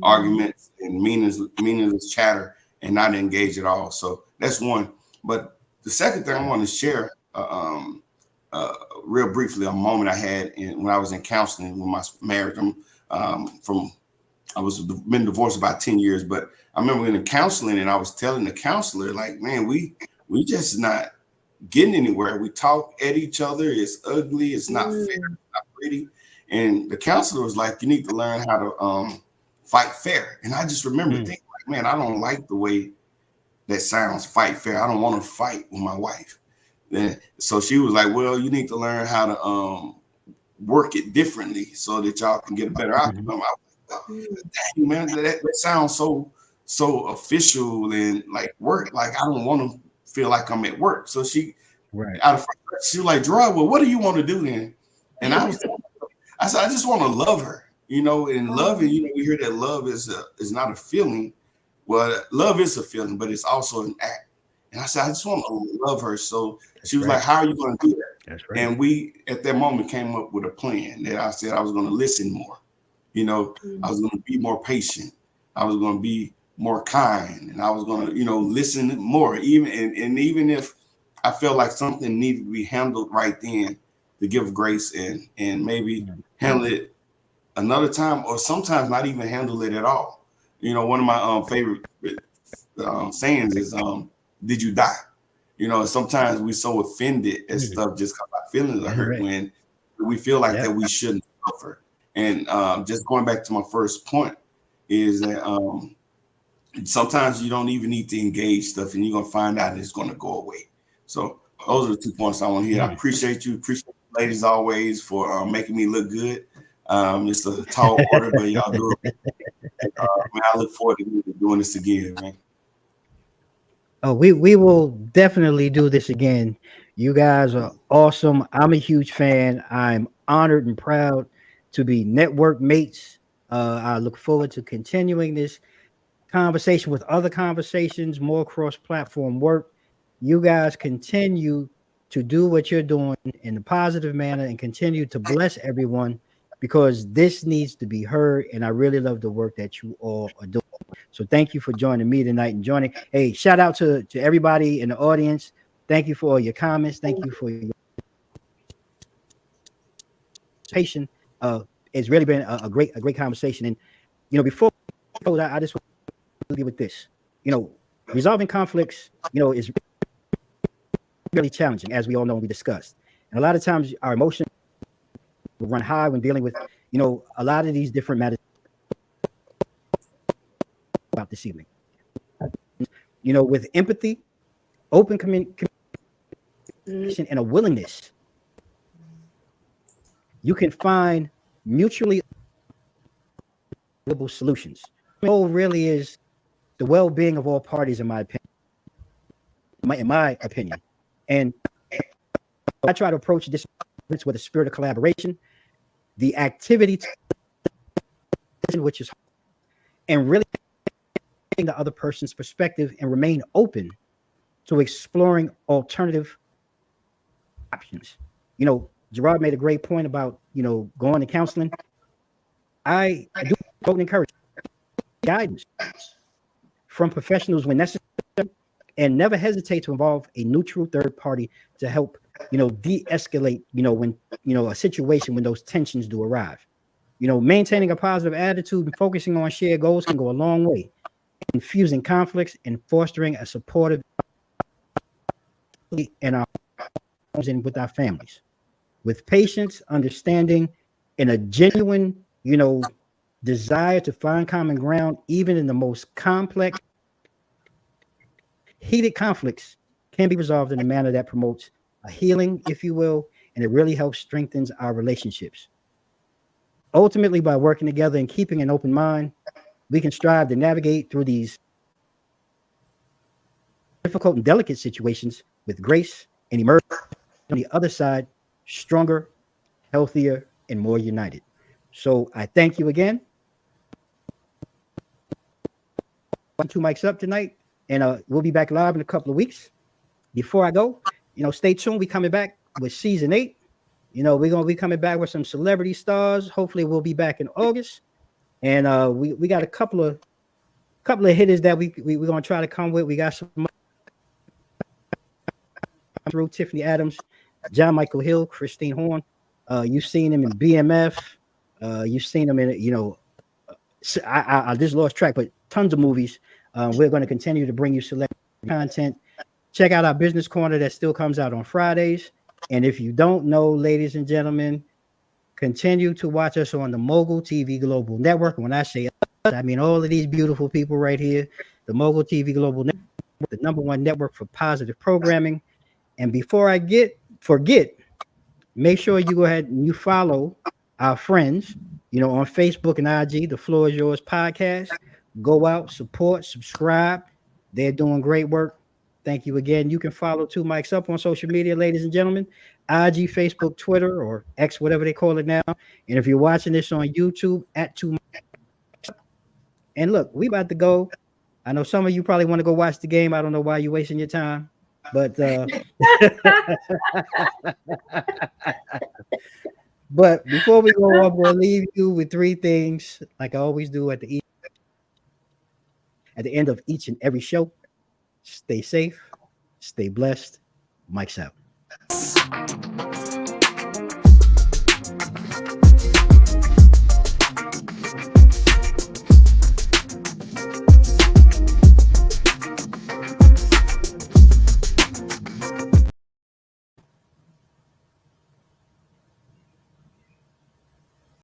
arguments and meaningless chatter and not engage at all. So that's one. But the second thing I want to share, real briefly, a moment I had when I was in counseling with my marriage. I was been divorced about 10 years, but I remember in the counseling and I was telling the counselor, like, man, we just not getting anywhere. We talk at each other. It's ugly. It's not fair. It's not pretty. And the counselor was like, you need to learn how to fight fair. And I just remember thinking, like, man, I don't like the way that sounds, fight fair. I don't want to fight with my wife. Then so she was like, well, you need to learn how to work it differently so that y'all can get a better outcome. I was like, dang, man, that sounds so official and like work. Like I don't want to feel like I'm at work. So she was like, Gerard, well, what do you want to do then? And I said, I just want to love her, you know, and loving, you know, we hear that love is not a feeling. Well, love is a feeling, but it's also an act. And I said, I just want to love her. So she was like, how are you going to do that? That's right. And we, at that moment, came up with a plan that I said I was going to listen more. You know, I was going to be more patient. I was going to be more kind. And I was going to, you know, listen more. Even if I felt like something needed to be handled right then, to give grace and maybe handle it another time, or sometimes not even handle it at all. You know, one of my favorite sayings is, did you die? You know, sometimes we're so offended at stuff just because our feelings are hurt when we feel like that we shouldn't suffer. And just going back to my first point is that sometimes you don't even need to engage stuff and you're going to find out it's going to go away. So those are the 2 points I want to hear. I appreciate you. Appreciate you ladies always for making me look good. It's a tall order, but y'all do it. Man, I look forward to doing this again, man. Oh, we will definitely do this again. You guys are awesome. I'm a huge fan. I'm honored and proud to be network mates. I look forward to continuing this conversation with other conversations, more cross-platform work. You guys continue to do what you're doing in a positive manner and continue to bless everyone, because this needs to be heard. And I really love the work that you all are doing. So thank you for joining me tonight and joining. Hey, shout out to everybody in the audience. Thank you for all your comments. Thank you for your patience. It's really been a great conversation. And, you know, before I just want to leave with this, you know, resolving conflicts, you know, is really challenging, as we all know, we discussed. And a lot of times our emotions will run high when dealing with, you know, a lot of these different matters about this evening. You know, with empathy, open communication, and a willingness, you can find mutually agreeable solutions. The goal really is the well-being of all parties, in my opinion. And I try to approach this with a spirit of collaboration, the activity, which is, and really the other person's perspective, and remain open to exploring alternative options. You know, Gerard made a great point about, you know, going to counseling. I do encourage guidance from professionals when necessary, and never hesitate to involve a neutral third party to help, you know, de-escalate, you know, when, you know, a situation when those tensions do arrive. You know, maintaining a positive attitude and focusing on shared goals can go a long way, infusing conflicts and fostering a supportive in our homes and with our families. With patience, understanding, and a genuine, you know, desire to find common ground, even in the most complex, heated conflicts can be resolved in a manner that promotes a healing, if you will, and it really helps strengthens our relationships. Ultimately, by working together and keeping an open mind, we can strive to navigate through these difficult and delicate situations with grace and emerge on the other side stronger, healthier, and more united. So I thank you again. 2 mics up tonight, and we'll be back live in a couple of weeks. Before I go, you know, stay tuned. We coming back with season 8. You know, we're gonna be coming back with some celebrity stars. Hopefully, we'll be back in August. And we got a couple of hitters that we're gonna try to come with. We got some through Tiffany Adams, John Michael Hill, Christine Horn. You've seen him in BMF. You've seen him in, you know, I just lost track, but tons of movies. We're going to continue to bring you select content. Check out our business corner that still comes out on Fridays. And if you don't know, ladies and gentlemen, continue to watch us on the Mogul TV Global Network. And when I say us, I mean all of these beautiful people right here. The Mogul TV Global Network, the #1 network for positive programming. And before I forget, make sure you go ahead and you follow our friends, you know, on Facebook and IG, The Floor Is Yours podcast. Go out, support, subscribe. They're doing great work. Thank you again. You can follow Two Mics Up on social media, ladies and gentlemen. IG, Facebook, Twitter, or X, whatever they call it now. And if you're watching this on YouTube, at Two Mics Up. And look, we about to go. I know some of you probably want to go watch the game. I don't know why you're wasting your time. But but before we go up, we'll leave you with 3 things, like I always do at the end of each and every show. Stay safe, stay blessed. Mike's out.